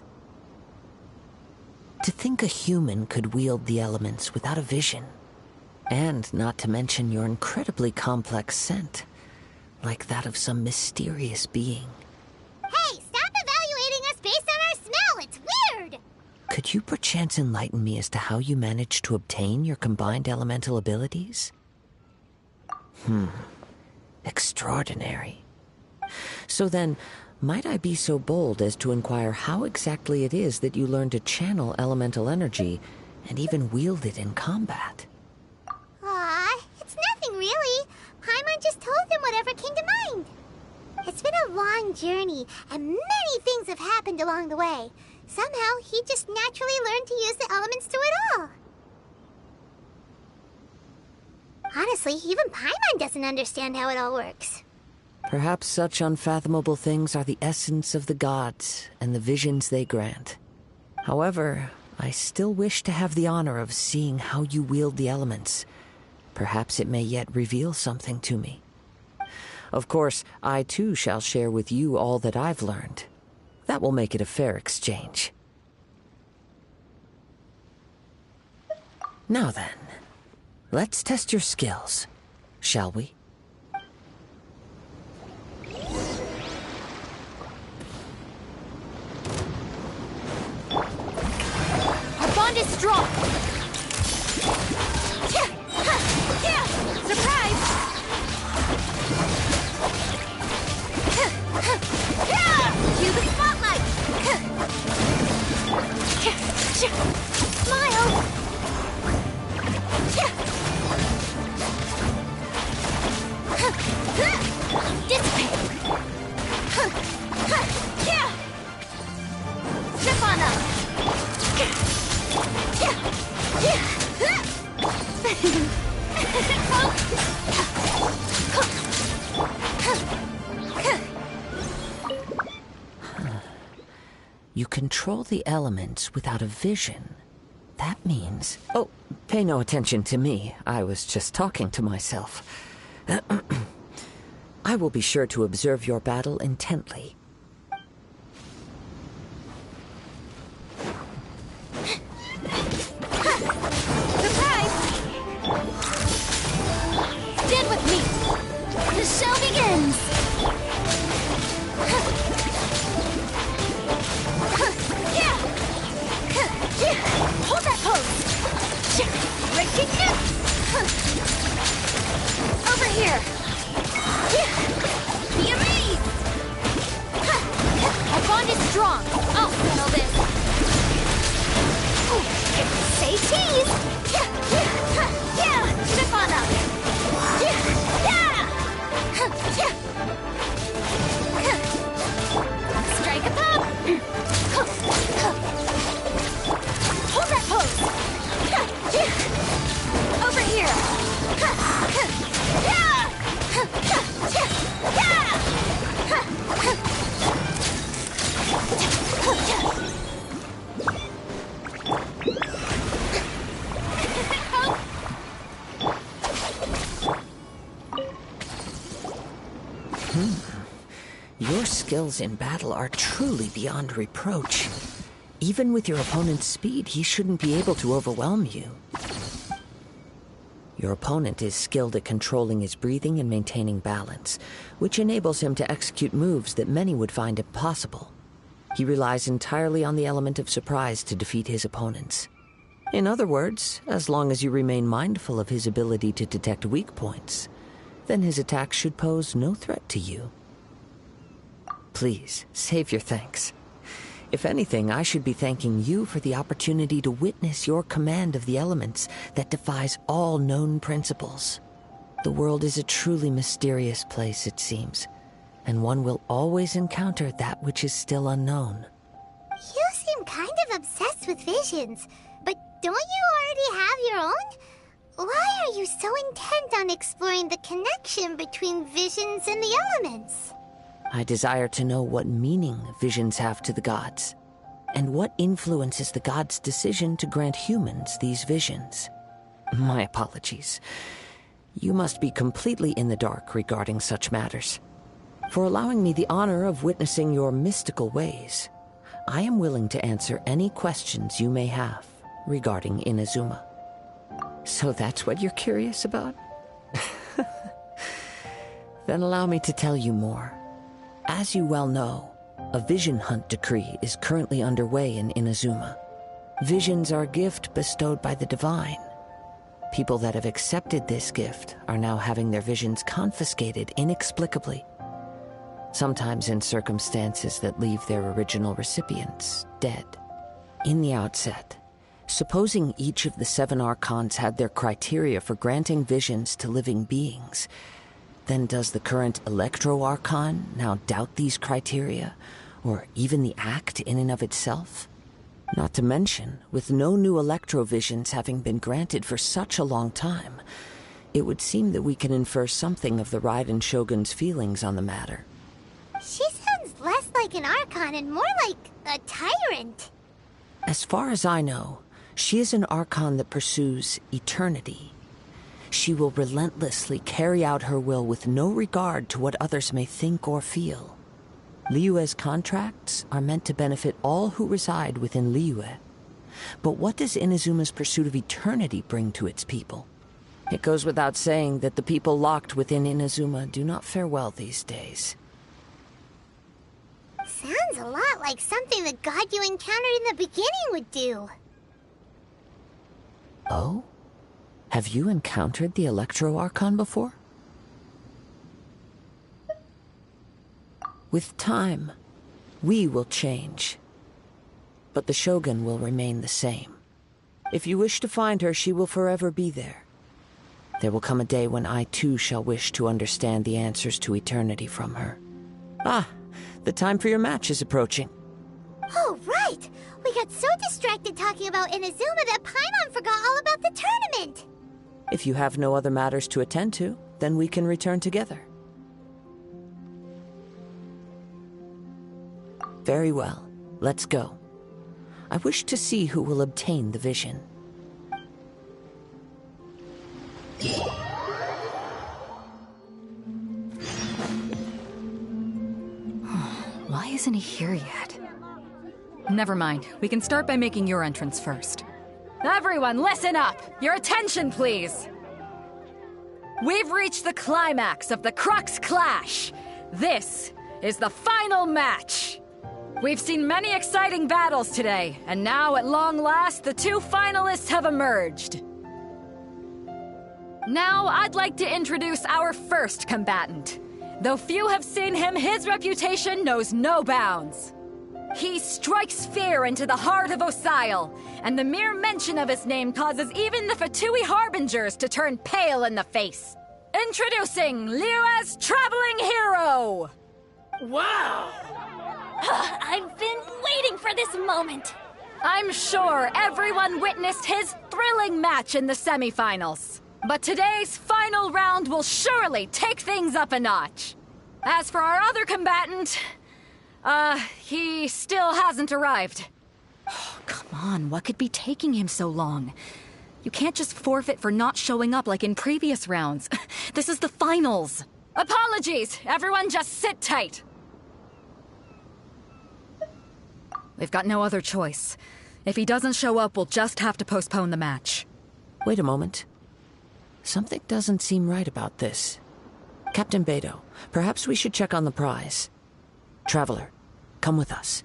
To think a human could wield the elements without a vision, and not to mention your incredibly complex scent, like that of some mysterious being. Hey, stop evaluating us based on our smell! It's weird! Could you perchance enlighten me as to how you managed to obtain your combined elemental abilities? Extraordinary. So then, might I be so bold as to inquire how exactly it is that you learned to channel elemental energy and even wield it in combat? Aw, it's nothing really. Paimon just told him whatever came to mind. It's been a long journey, and many things have happened along the way. Somehow, he just naturally learned to use the elements through it all. Honestly, even Paimon doesn't understand how it all works. Perhaps such unfathomable things are the essence of the gods and the visions they grant. However, I still wish to have the honor of seeing how you wield the elements. Perhaps it may yet reveal something to me. Of course, I too shall share with you all that I've learned. That will make it a fair exchange. Now then, let's test your skills, shall we? Our bond is strong! Surprise! Cue the spotlight! Smile! Dissipate! Step on up! You control the elements without a vision. That means... Oh, pay no attention to me. I was just talking to myself. I will be sure to observe your battle intently. Surprise! Stand with me! The show begins! Hold that pose! Over here! Be amazed! Our bond is strong! I'll settle this! Say cheese! Step on up! Strike a pop! Hold that pose! Over here! Your skills in battle are truly beyond reproach. Even with your opponent's speed, he shouldn't be able to overwhelm you. Your opponent is skilled at controlling his breathing and maintaining balance, which enables him to execute moves that many would find impossible. He relies entirely on the element of surprise to defeat his opponents. In other words, as long as you remain mindful of his ability to detect weak points, then his attacks should pose no threat to you. Please, save your thanks. If anything, I should be thanking you for the opportunity to witness your command of the elements that defies all known principles. The world is a truly mysterious place, it seems, and one will always encounter that which is still unknown. You seem kind of obsessed with visions, but don't you already have your own? Why are you so intent on exploring the connection between visions and the elements? I desire to know what meaning visions have to the gods, and what influences the gods' decision to grant humans these visions. My apologies. You must be completely in the dark regarding such matters. For allowing me the honor of witnessing your mystical ways, I am willing to answer any questions you may have regarding Inazuma. So that's what you're curious about? Then allow me to tell you more. As you well know, a vision hunt decree is currently underway in Inazuma. Visions are a gift bestowed by the divine. People that have accepted this gift are now having their visions confiscated inexplicably, sometimes in circumstances that leave their original recipients dead. In the outset, supposing each of the 7 Archons had their criteria for granting visions to living beings, then does the current Electro Archon now doubt these criteria, or even the act in and of itself? Not to mention, with no new Electro visions having been granted for such a long time, it would seem that we can infer something of the Raiden Shogun's feelings on the matter. She sounds less like an Archon and more like a tyrant. As far as I know, she is an Archon that pursues eternity. She will relentlessly carry out her will with no regard to what others may think or feel. Liyue's contracts are meant to benefit all who reside within Liyue. But what does Inazuma's pursuit of eternity bring to its people? It goes without saying that the people locked within Inazuma do not fare well these days. Sounds a lot like something the god you encountered in the beginning would do. Oh? Have you encountered the Electro Archon before? With time, we will change. But the Shogun will remain the same. If you wish to find her, she will forever be there. There will come a day when I too shall wish to understand the answers to eternity from her. Ah, the time for your match is approaching. Oh, right! We got so distracted talking about Inazuma that Paimon forgot all about the tournament! If you have no other matters to attend to, then we can return together. Very well. Let's go. I wish to see who will obtain the vision. Why isn't he here yet? Never mind. We can start by making your entrance first. Everyone, listen up! Your attention, please! We've reached the climax of the Crux Clash! This is the final match! We've seen many exciting battles today, and now, at long last, the 2 finalists have emerged. Now, I'd like to introduce our first combatant. Though few have seen him, his reputation knows no bounds. He strikes fear into the heart of Osile, and the mere mention of his name causes even the Fatui Harbingers to turn pale in the face. Introducing Liyue's traveling hero! Wow! I've been waiting for this moment! I'm sure everyone witnessed his thrilling match in the semifinals. But today's final round will surely take things up a notch. As for our other combatant, he still hasn't arrived. Oh, come on, what could be taking him so long? You can't just forfeit for not showing up like in previous rounds. This is the finals. Apologies, everyone just sit tight. We've got no other choice. If he doesn't show up, we'll just have to postpone the match. Wait a moment. Something doesn't seem right about this. Captain Beidou, perhaps we should check on the prize. Traveler, come with us.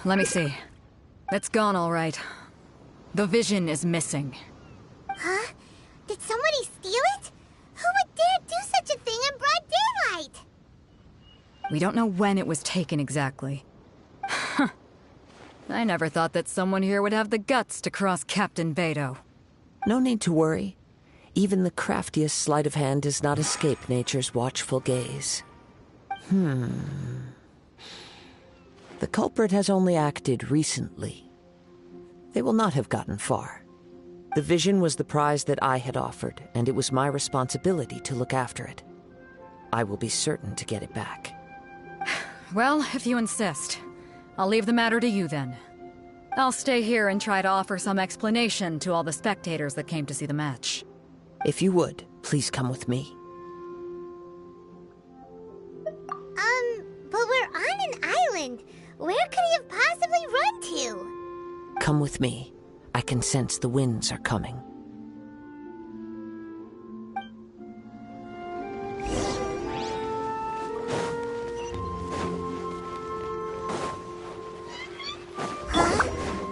Let me see. It's gone all right. The vision is missing. Huh? Did somebody steal it? Who would dare do such a thing in broad daylight? We don't know when it was taken exactly. I never thought that someone here would have the guts to cross Captain Beidou. No need to worry. Even the craftiest sleight of hand does not escape nature's watchful gaze. The culprit has only acted recently. They will not have gotten far. The vision was the prize that I had offered, and it was my responsibility to look after it. I will be certain to get it back. Well, if you insist. I'll leave the matter to you then. I'll stay here and try to offer some explanation to all the spectators that came to see the match. If you would, please come with me. But we're on an island. Where could he have possibly run to? Come with me. I can sense the winds are coming.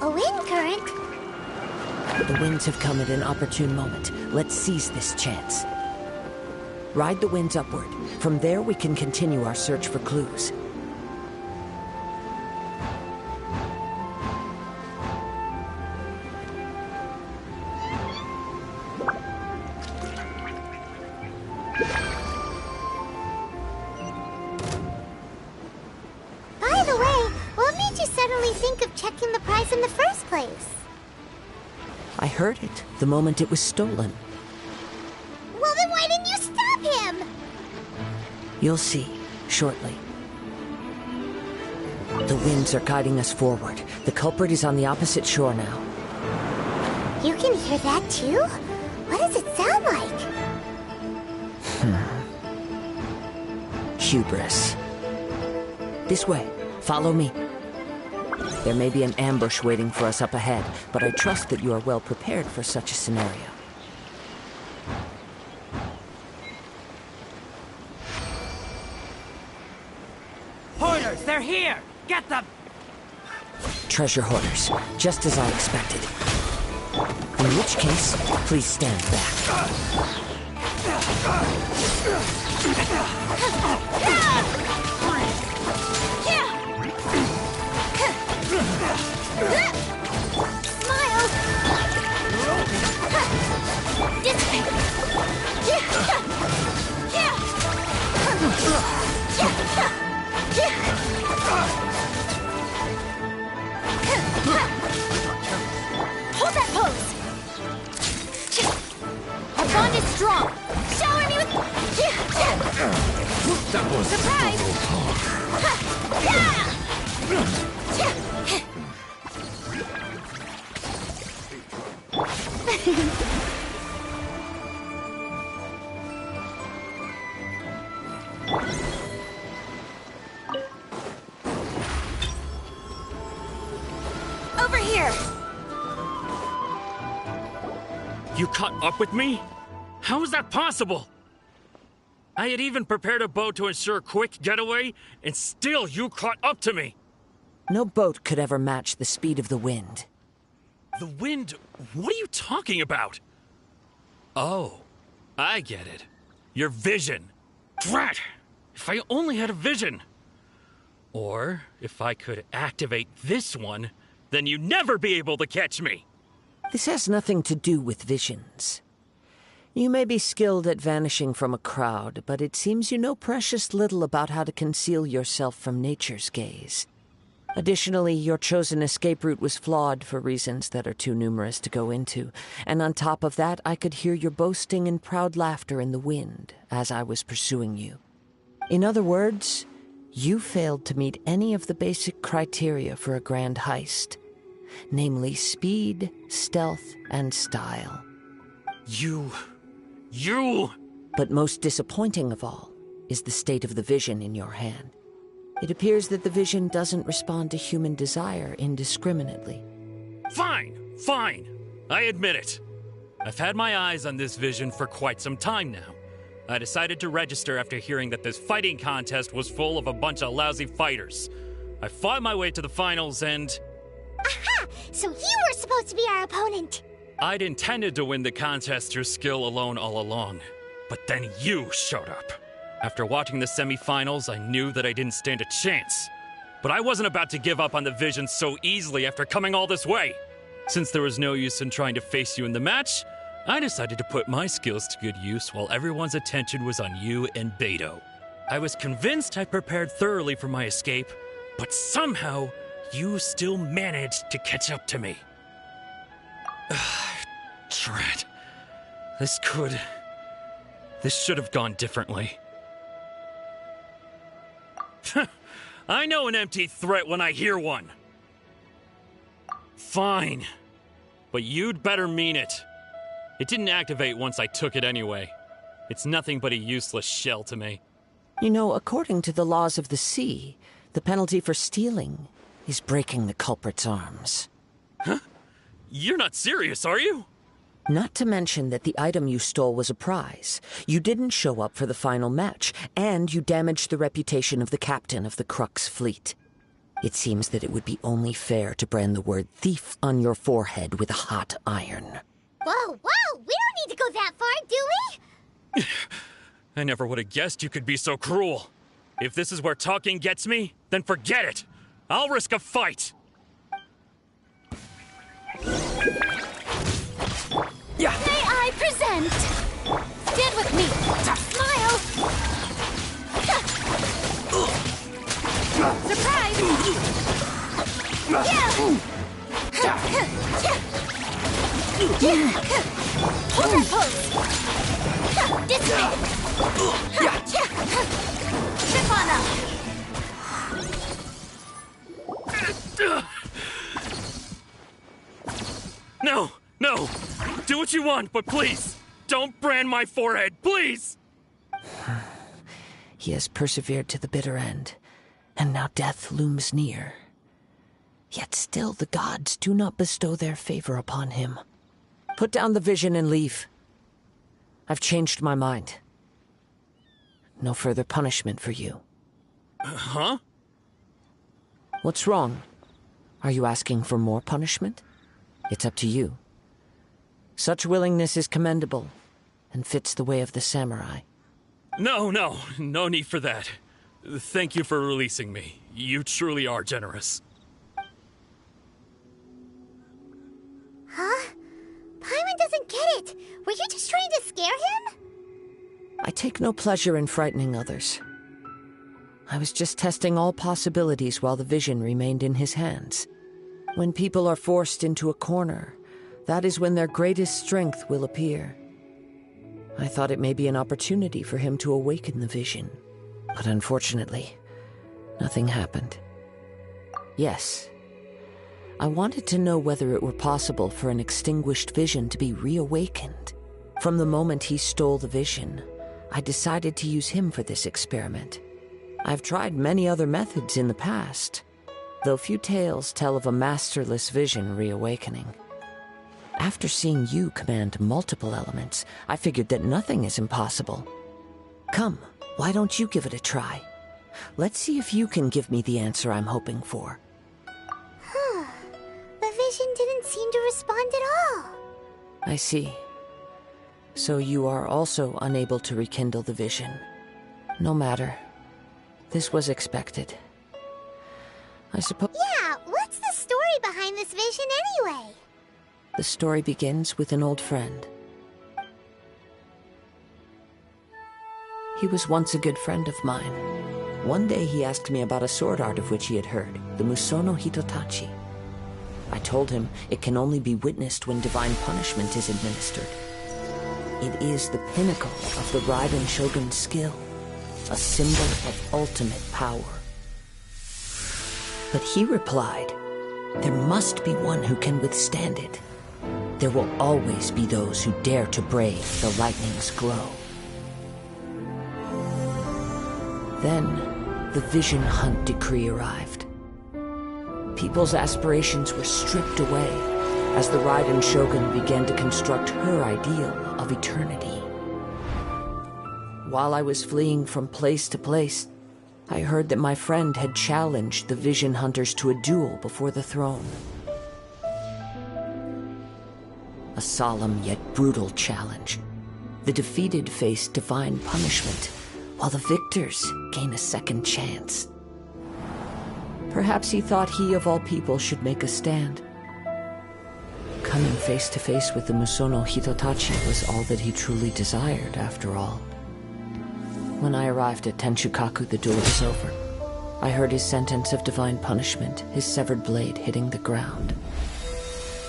A wind current? The winds have come at an opportune moment. Let's seize this chance. Ride the winds upward. From there, we can continue our search for clues. By the way, what made you suddenly think of checking the prize in the first place? I heard it the moment it was stolen. Well, then why didn't you stop him? You'll see, shortly. The winds are guiding us forward. The culprit is on the opposite shore now. You can hear that too? What does it sound like? Hubris. This way. Follow me. There may be an ambush waiting for us up ahead, but I trust that you are well prepared for such a scenario. Hoarders, they're here! Get them! Treasure hoarders, just as I expected. In which case, please stand back. Smile! This way! Hold that pose! Our bond is strong! Shower me with... That was Surprise! Over here! You caught up with me? How is that possible? I had even prepared a boat to ensure a quick getaway, and still you caught up to me. No boat could ever match the speed of the wind. The wind? What are you talking about? Oh, I get it. Your vision. Drat! If I only had a vision. Or, if I could activate this one, then you'd never be able to catch me. This has nothing to do with visions. You may be skilled at vanishing from a crowd, but it seems you know precious little about how to conceal yourself from nature's gaze. Additionally, your chosen escape route was flawed for reasons that are too numerous to go into, and on top of that, I could hear your boasting and proud laughter in the wind as I was pursuing you. In other words, you failed to meet any of the basic criteria for a grand heist, namely speed, stealth, and style. You... But most disappointing of all is the state of the vision in your hand. It appears that the vision doesn't respond to human desire indiscriminately. Fine! I admit it. I've had my eyes on this vision for quite some time now. I decided to register after hearing that this fighting contest was full of a bunch of lousy fighters. I fought my way to the finals and... Aha! So you were supposed to be our opponent! I'd intended to win the contest through skill alone all along. But then you showed up. After watching the semifinals, I knew that I didn't stand a chance. But I wasn't about to give up on the vision so easily after coming all this way. Since there was no use in trying to face you in the match, I decided to put my skills to good use while everyone's attention was on you and Beto. I was convinced I prepared thoroughly for my escape, but somehow you still managed to catch up to me. Drat. This should have gone differently. I know an empty threat when I hear one. Fine. But you'd better mean it. It didn't activate once I took it anyway. It's nothing but a useless shell to me. You know, according to the laws of the sea, the penalty for stealing is breaking the culprit's arms. Huh? You're not serious, are you? Not to mention that the item you stole was a prize. You didn't show up for the final match, and you damaged the reputation of the captain of the Crux fleet. It seems that it would be only fair to brand the word thief on your forehead with a hot iron. Whoa! We don't need to go that far, do we? I never would have guessed you could be so cruel. If this is where talking gets me, then forget it. I'll risk a fight. Yeah. May I present? Stand with me. Smile. Surprise! Hold that pose. This way. Step on up. No! Do what you want, but please, don't brand my forehead, please! He has persevered to the bitter end, and now death looms near. Yet still the gods do not bestow their favor upon him. Put down the vision and leave. I've changed my mind. No further punishment for you. Huh? What's wrong? Are you asking for more punishment? It's up to you. Such willingness is commendable, and fits the way of the samurai. No need for that. Thank you for releasing me. You truly are generous. Huh? Paimon doesn't get it. Were you just trying to scare him? I take no pleasure in frightening others. I was just testing all possibilities while the vision remained in his hands. When people are forced into a corner, that is when their greatest strength will appear. I thought it may be an opportunity for him to awaken the vision, but unfortunately, nothing happened. Yes, I wanted to know whether it were possible for an extinguished vision to be reawakened. From the moment he stole the vision, I decided to use him for this experiment. I've tried many other methods in the past, though few tales tell of a masterless vision reawakening. After seeing you command multiple elements, I figured that nothing is impossible. Come, why don't you give it a try? Let's see if you can give me the answer I'm hoping for. The vision didn't seem to respond at all. I see. So you are also unable to rekindle the vision. No matter. This was expected. I suppose... Yeah, what's the story behind this vision anyway? The story begins with an old friend. He was once a good friend of mine. One day he asked me about a sword art of which he had heard, the Musono Hitotachi. I told him it can only be witnessed when divine punishment is administered. It is the pinnacle of the Raiden Shogun's skill, a symbol of ultimate power. But he replied, there must be one who can withstand it. there will always be those who dare to brave the lightning's glow. Then, the Vision Hunt decree arrived. People's aspirations were stripped away as the Raiden Shogun began to construct her ideal of eternity. While I was fleeing from place to place, I heard that my friend had challenged the Vision Hunters to a duel before the throne. A solemn yet brutal challenge. The defeated face divine punishment, while the victors gain a second chance. Perhaps he thought he of all people should make a stand. Coming face to face with the Musono Hitotachi was all that he truly desired, after all. When I arrived at Tenshukaku, the duel was over. I heard his sentence of divine punishment, his severed blade hitting the ground.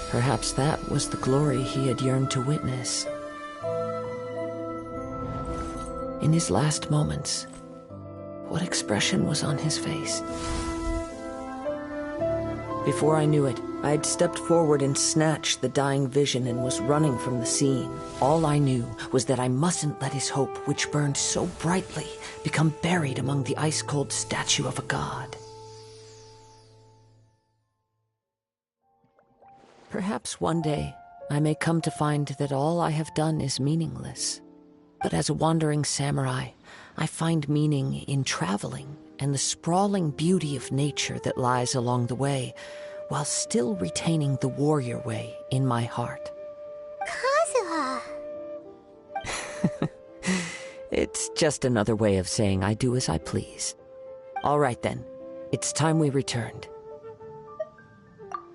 Perhaps that was the glory he had yearned to witness. In his last moments, what expression was on his face? Before I knew it, I had stepped forward and snatched the dying vision and was running from the scene. All I knew was that I mustn't let his hope, which burned so brightly, become buried among the ice-cold statue of a god. Perhaps one day, I may come to find that all I have done is meaningless. But as a wandering samurai, I find meaning in traveling and the sprawling beauty of nature that lies along the way, while still retaining the warrior way in my heart. Kazuha! It's just another way of saying I do as I please. All right then, it's time we returned.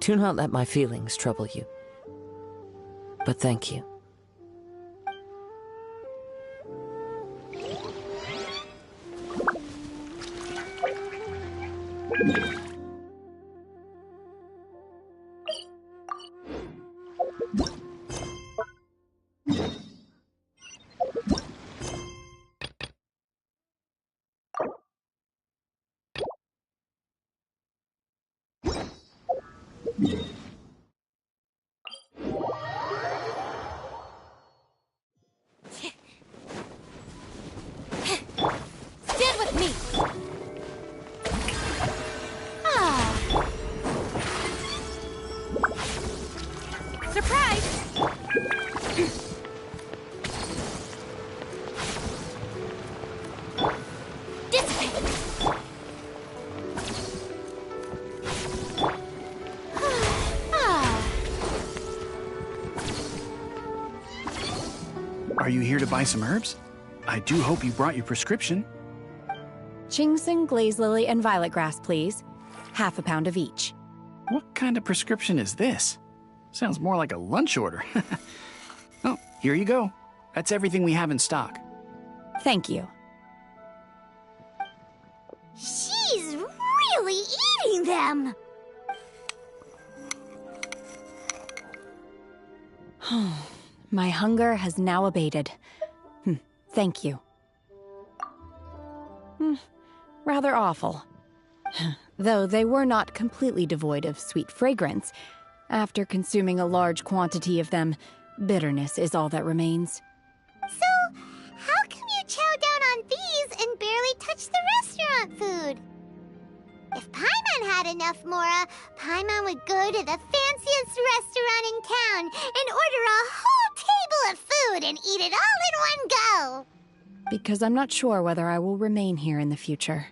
Do not let my feelings trouble you. But thank you. Stand with me! Surprise! Dissipate! Are you here to buy some herbs? I do hope you brought your prescription. Ginseng, glaze lily, and violet grass, please. Half a pound of each. What kind of prescription is this? Sounds more like a lunch order. Oh, here you go. That's everything we have in stock. Thank you. She's really eating them! My hunger has now abated. Thank you. Rather awful. Though they were not completely devoid of sweet fragrance. After consuming a large quantity of them, bitterness is all that remains. So, how come you chow down on these and barely touch the restaurant food? If Paimon had enough Mora, Paimon would go to the fanciest restaurant in town and order a whole table of food and eat it all in one go. Because I'm not sure whether I will remain here in the future.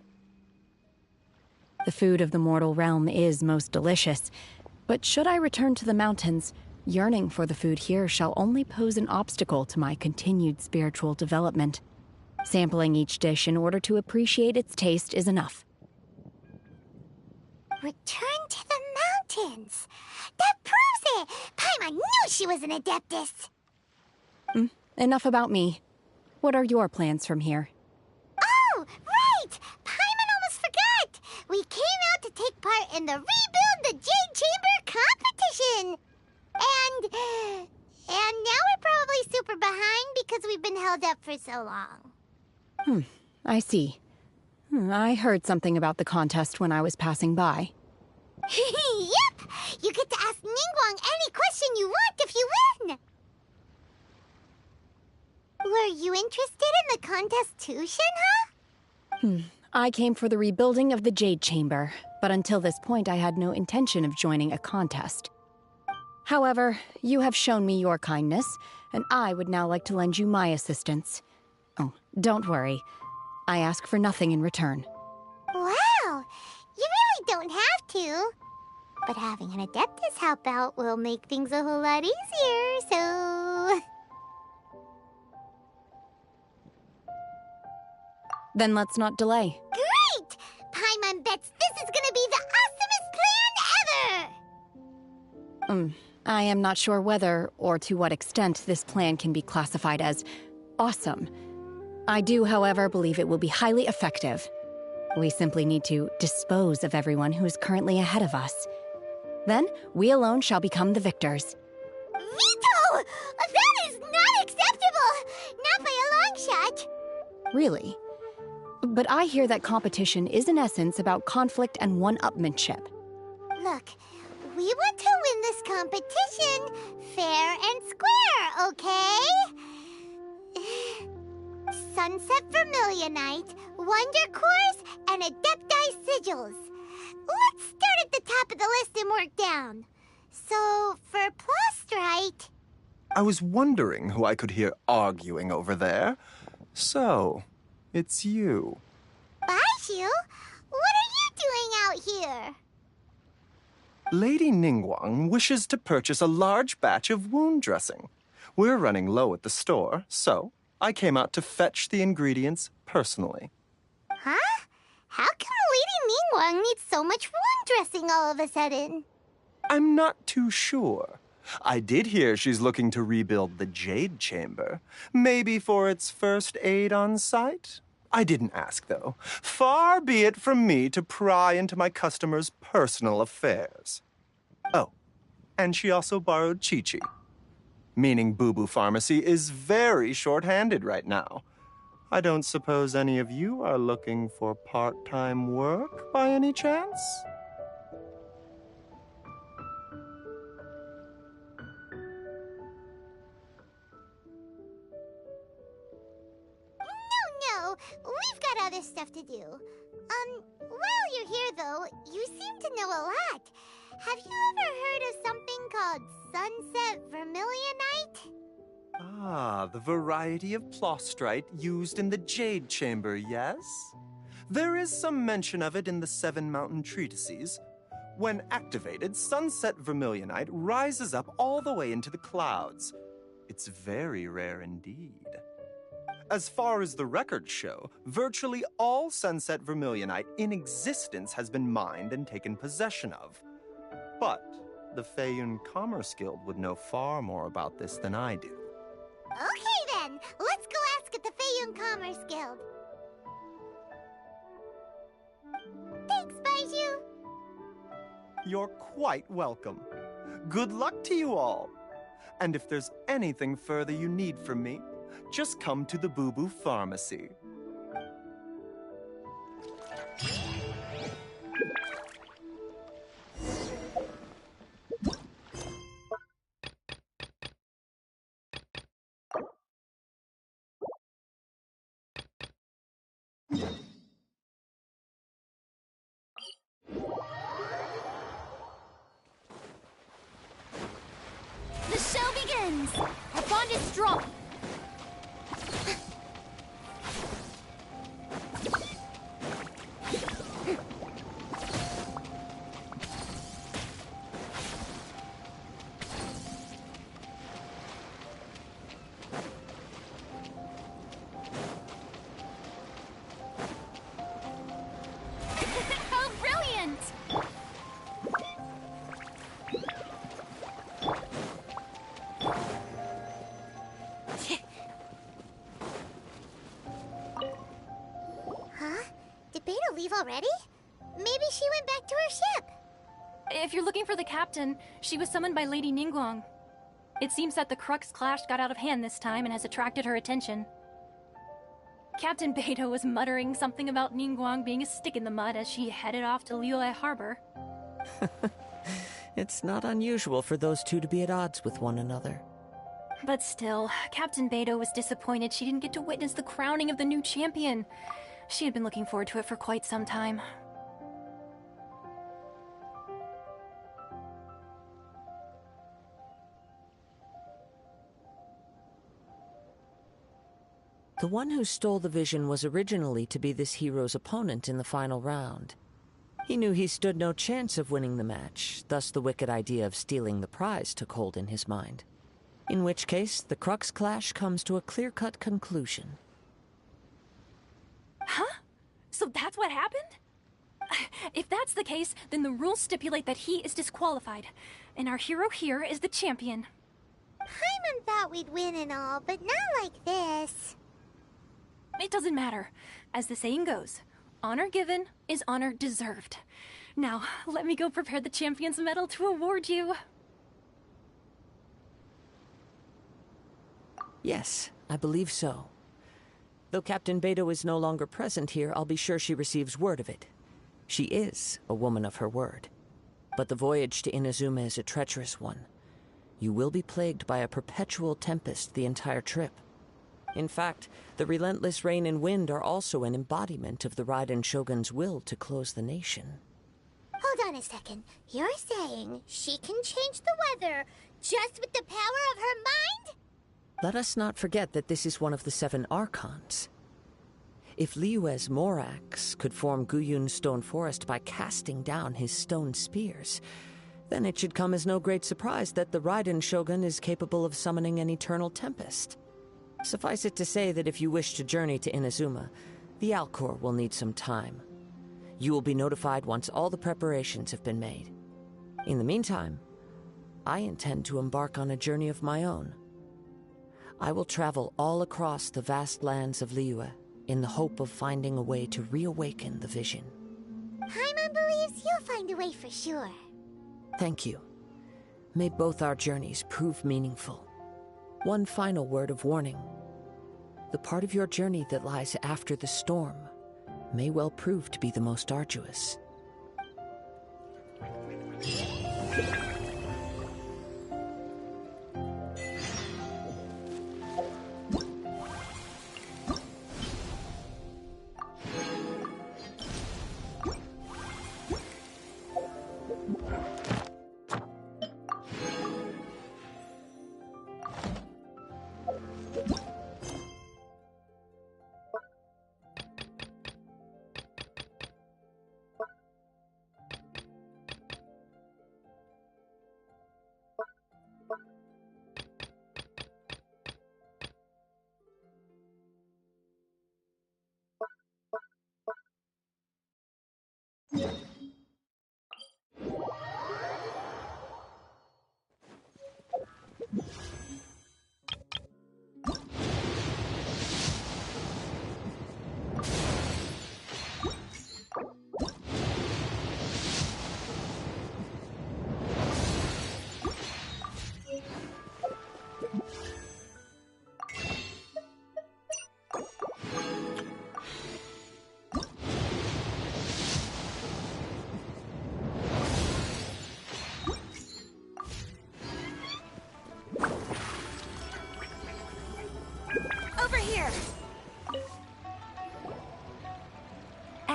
The food of the mortal realm is most delicious, but should I return to the mountains, yearning for the food here shall only pose an obstacle to my continued spiritual development. Sampling each dish in order to appreciate its taste is enough. Return to the mountains. That proves it. Paimon knew she was an Adeptus. Enough about me. What are your plans from here? Oh, right! Paimon almost forgot! We came out to take part in the Rebuild the Jade Chamber competition! And now we're probably super behind because we've been held up for so long. I see. I heard something about the contest when I was passing by. Yep! You get to ask Ningguang any question you want if you win! Were you interested in the contest too, Shenhe? I came for the rebuilding of the Jade Chamber, but until this point I had no intention of joining a contest. However, you have shown me your kindness, and I would now like to lend you my assistance. Oh, don't worry. I ask for nothing in return. Wow! You really don't have to. But having an Adeptus help out will make things a whole lot easier, so... Then let's not delay. Great! Paimon bets this is gonna be the awesomest plan ever! I am not sure whether or to what extent this plan can be classified as awesome. I do, however, believe it will be highly effective. We simply need to dispose of everyone who is currently ahead of us. Then, we alone shall become the victors. Veto! That is not acceptable! Not by a long shot! Really? But I hear that competition is in essence about conflict and one-upmanship. Look, we want to win this competition fair and square, okay? Sunset Vermilionite, Wonder Cores, and Adepti Sigils. Let's start at the top of the list and work down. So, for Plostrite... I was wondering who I could hear arguing over there. So, it's you. Baishu? What are you doing out here? Lady Ningguang wishes to purchase a large batch of wound dressing. We're running low at the store, so I came out to fetch the ingredients personally. Huh? How come Lady Ningguang needs so much wound dressing all of a sudden? I'm not too sure. I did hear she's looking to rebuild the Jade Chamber. Maybe for its first aid on site? I didn't ask, though. Far be it from me to pry into my customers' personal affairs. Oh, and she also borrowed Chi-Chi. Meaning Boo Boo Pharmacy is very short-handed right now. I don't suppose any of you are looking for part-time work by any chance? No, we've got other stuff to do. While you're here, though, you seem to know a lot. Have you ever heard of something called Sunset Vermilionite? Ah, the variety of Plostrite used in the Jade Chamber, yes? There is some mention of it in the Seven Mountain Treatises. When activated, Sunset Vermilionite rises up all the way into the clouds. It's very rare indeed. As far as the records show, virtually all Sunset Vermilionite in existence has been mined and taken possession of. But the Feiyun Commerce Guild would know far more about this than I do. Okay then, let's go ask at the Feiyun Commerce Guild. Thanks, Baiju. You're quite welcome. Good luck to you all. And if there's anything further you need from me, just come to the Boo Boo Pharmacy. The show begins! Our bond is strong! How brilliant! Huh? Did Beta leave already? Maybe she went back to her ship. If you're looking for the captain, she was summoned by Lady Ningguang. It seems that the Crux clash got out of hand this time and has attracted her attention. Captain Beta was muttering something about Ningguang being a stick in the mud as she headed off to Liyue Harbor. It's not unusual for those two to be at odds with one another. But still, Captain Beidou was disappointed she didn't get to witness the crowning of the new champion. She had been looking forward to it for quite some time. The one who stole the vision was originally to be this hero's opponent in the final round. He knew he stood no chance of winning the match, thus the wicked idea of stealing the prize took hold in his mind. In which case, the Crux clash comes to a clear-cut conclusion. Huh? So that's what happened? If that's the case, then the rules stipulate that he is disqualified, and our hero here is the champion. Paimon thought we'd win and all, but not like this. It doesn't matter. As the saying goes, honor given is honor deserved. Now, let me go prepare the champion's medal to award you. Yes, I believe so. Though Captain Beidou is no longer present here, I'll be sure she receives word of it. She is a woman of her word. But the voyage to Inazuma is a treacherous one. You will be plagued by a perpetual tempest the entire trip. In fact, the relentless rain and wind are also an embodiment of the Raiden Shogun's will to close the nation. Hold on a second. You're saying she can change the weather just with the power of her mind? Let us not forget that this is one of the 7 Archons. If Liyue's Morax could form Guyun's stone forest by casting down his stone spears, then it should come as no great surprise that the Raiden Shogun is capable of summoning an eternal tempest. Suffice it to say that if you wish to journey to Inazuma, the Alcor will need some time. You will be notified once all the preparations have been made. In the meantime, I intend to embark on a journey of my own. I will travel all across the vast lands of Liyue in the hope of finding a way to reawaken the vision. Paimon believes you'll find a way for sure. Thank you. May both our journeys prove meaningful. One final word of warning. The part of your journey that lies after the storm may well prove to be the most arduous.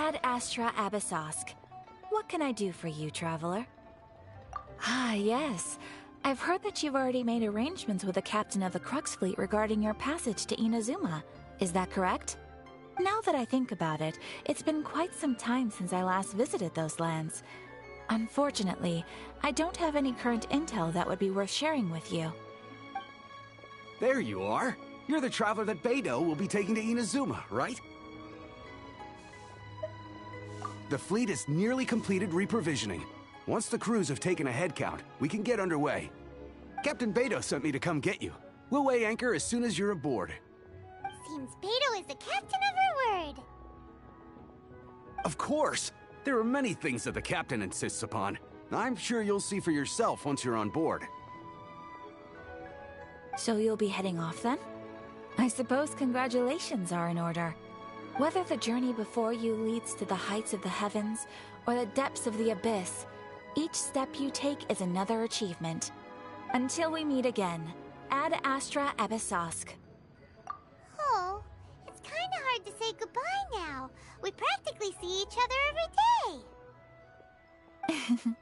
Ad Astra Abyssosk. What can I do for you, traveler? Ah, yes. I've heard that you've already made arrangements with the captain of the Crux fleet regarding your passage to Inazuma. Is that correct? Now that I think about it, it's been quite some time since I last visited those lands. Unfortunately, I don't have any current intel that would be worth sharing with you. There you are. You're the traveler that Beidou will be taking to Inazuma, right? The fleet has nearly completed reprovisioning. Once the crews have taken a head count, we can get underway. Captain Beidou sent me to come get you. We'll weigh anchor as soon as you're aboard. Seems Beidou is the captain of her word. Of course! There are many things that the captain insists upon. I'm sure you'll see for yourself once you're on board. So you'll be heading off then? I suppose congratulations are in order. Whether the journey before you leads to the heights of the heavens or the depths of the abyss, Each step you take is another achievement. Until we meet again, Ad Astra Abyssosque. Oh, it's kind of hard to say goodbye now. We practically see each other every day.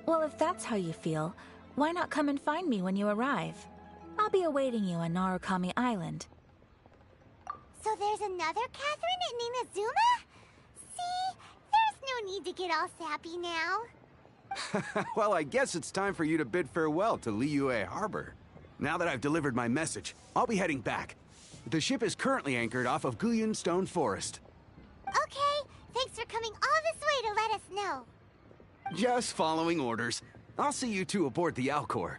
Well, if that's how you feel, why not come and find me when you arrive? I'll be awaiting you on Narukami Island. So there's another Catherine in Inazuma? See, there's no need to get all sappy now. Well, I guess it's time for you to bid farewell to Liyue Harbor. Now that I've delivered my message, I'll be heading back. The ship is currently anchored off of Guyun Stone Forest. Okay, thanks for coming all this way to let us know. Just following orders. I'll see you two aboard the Alcor.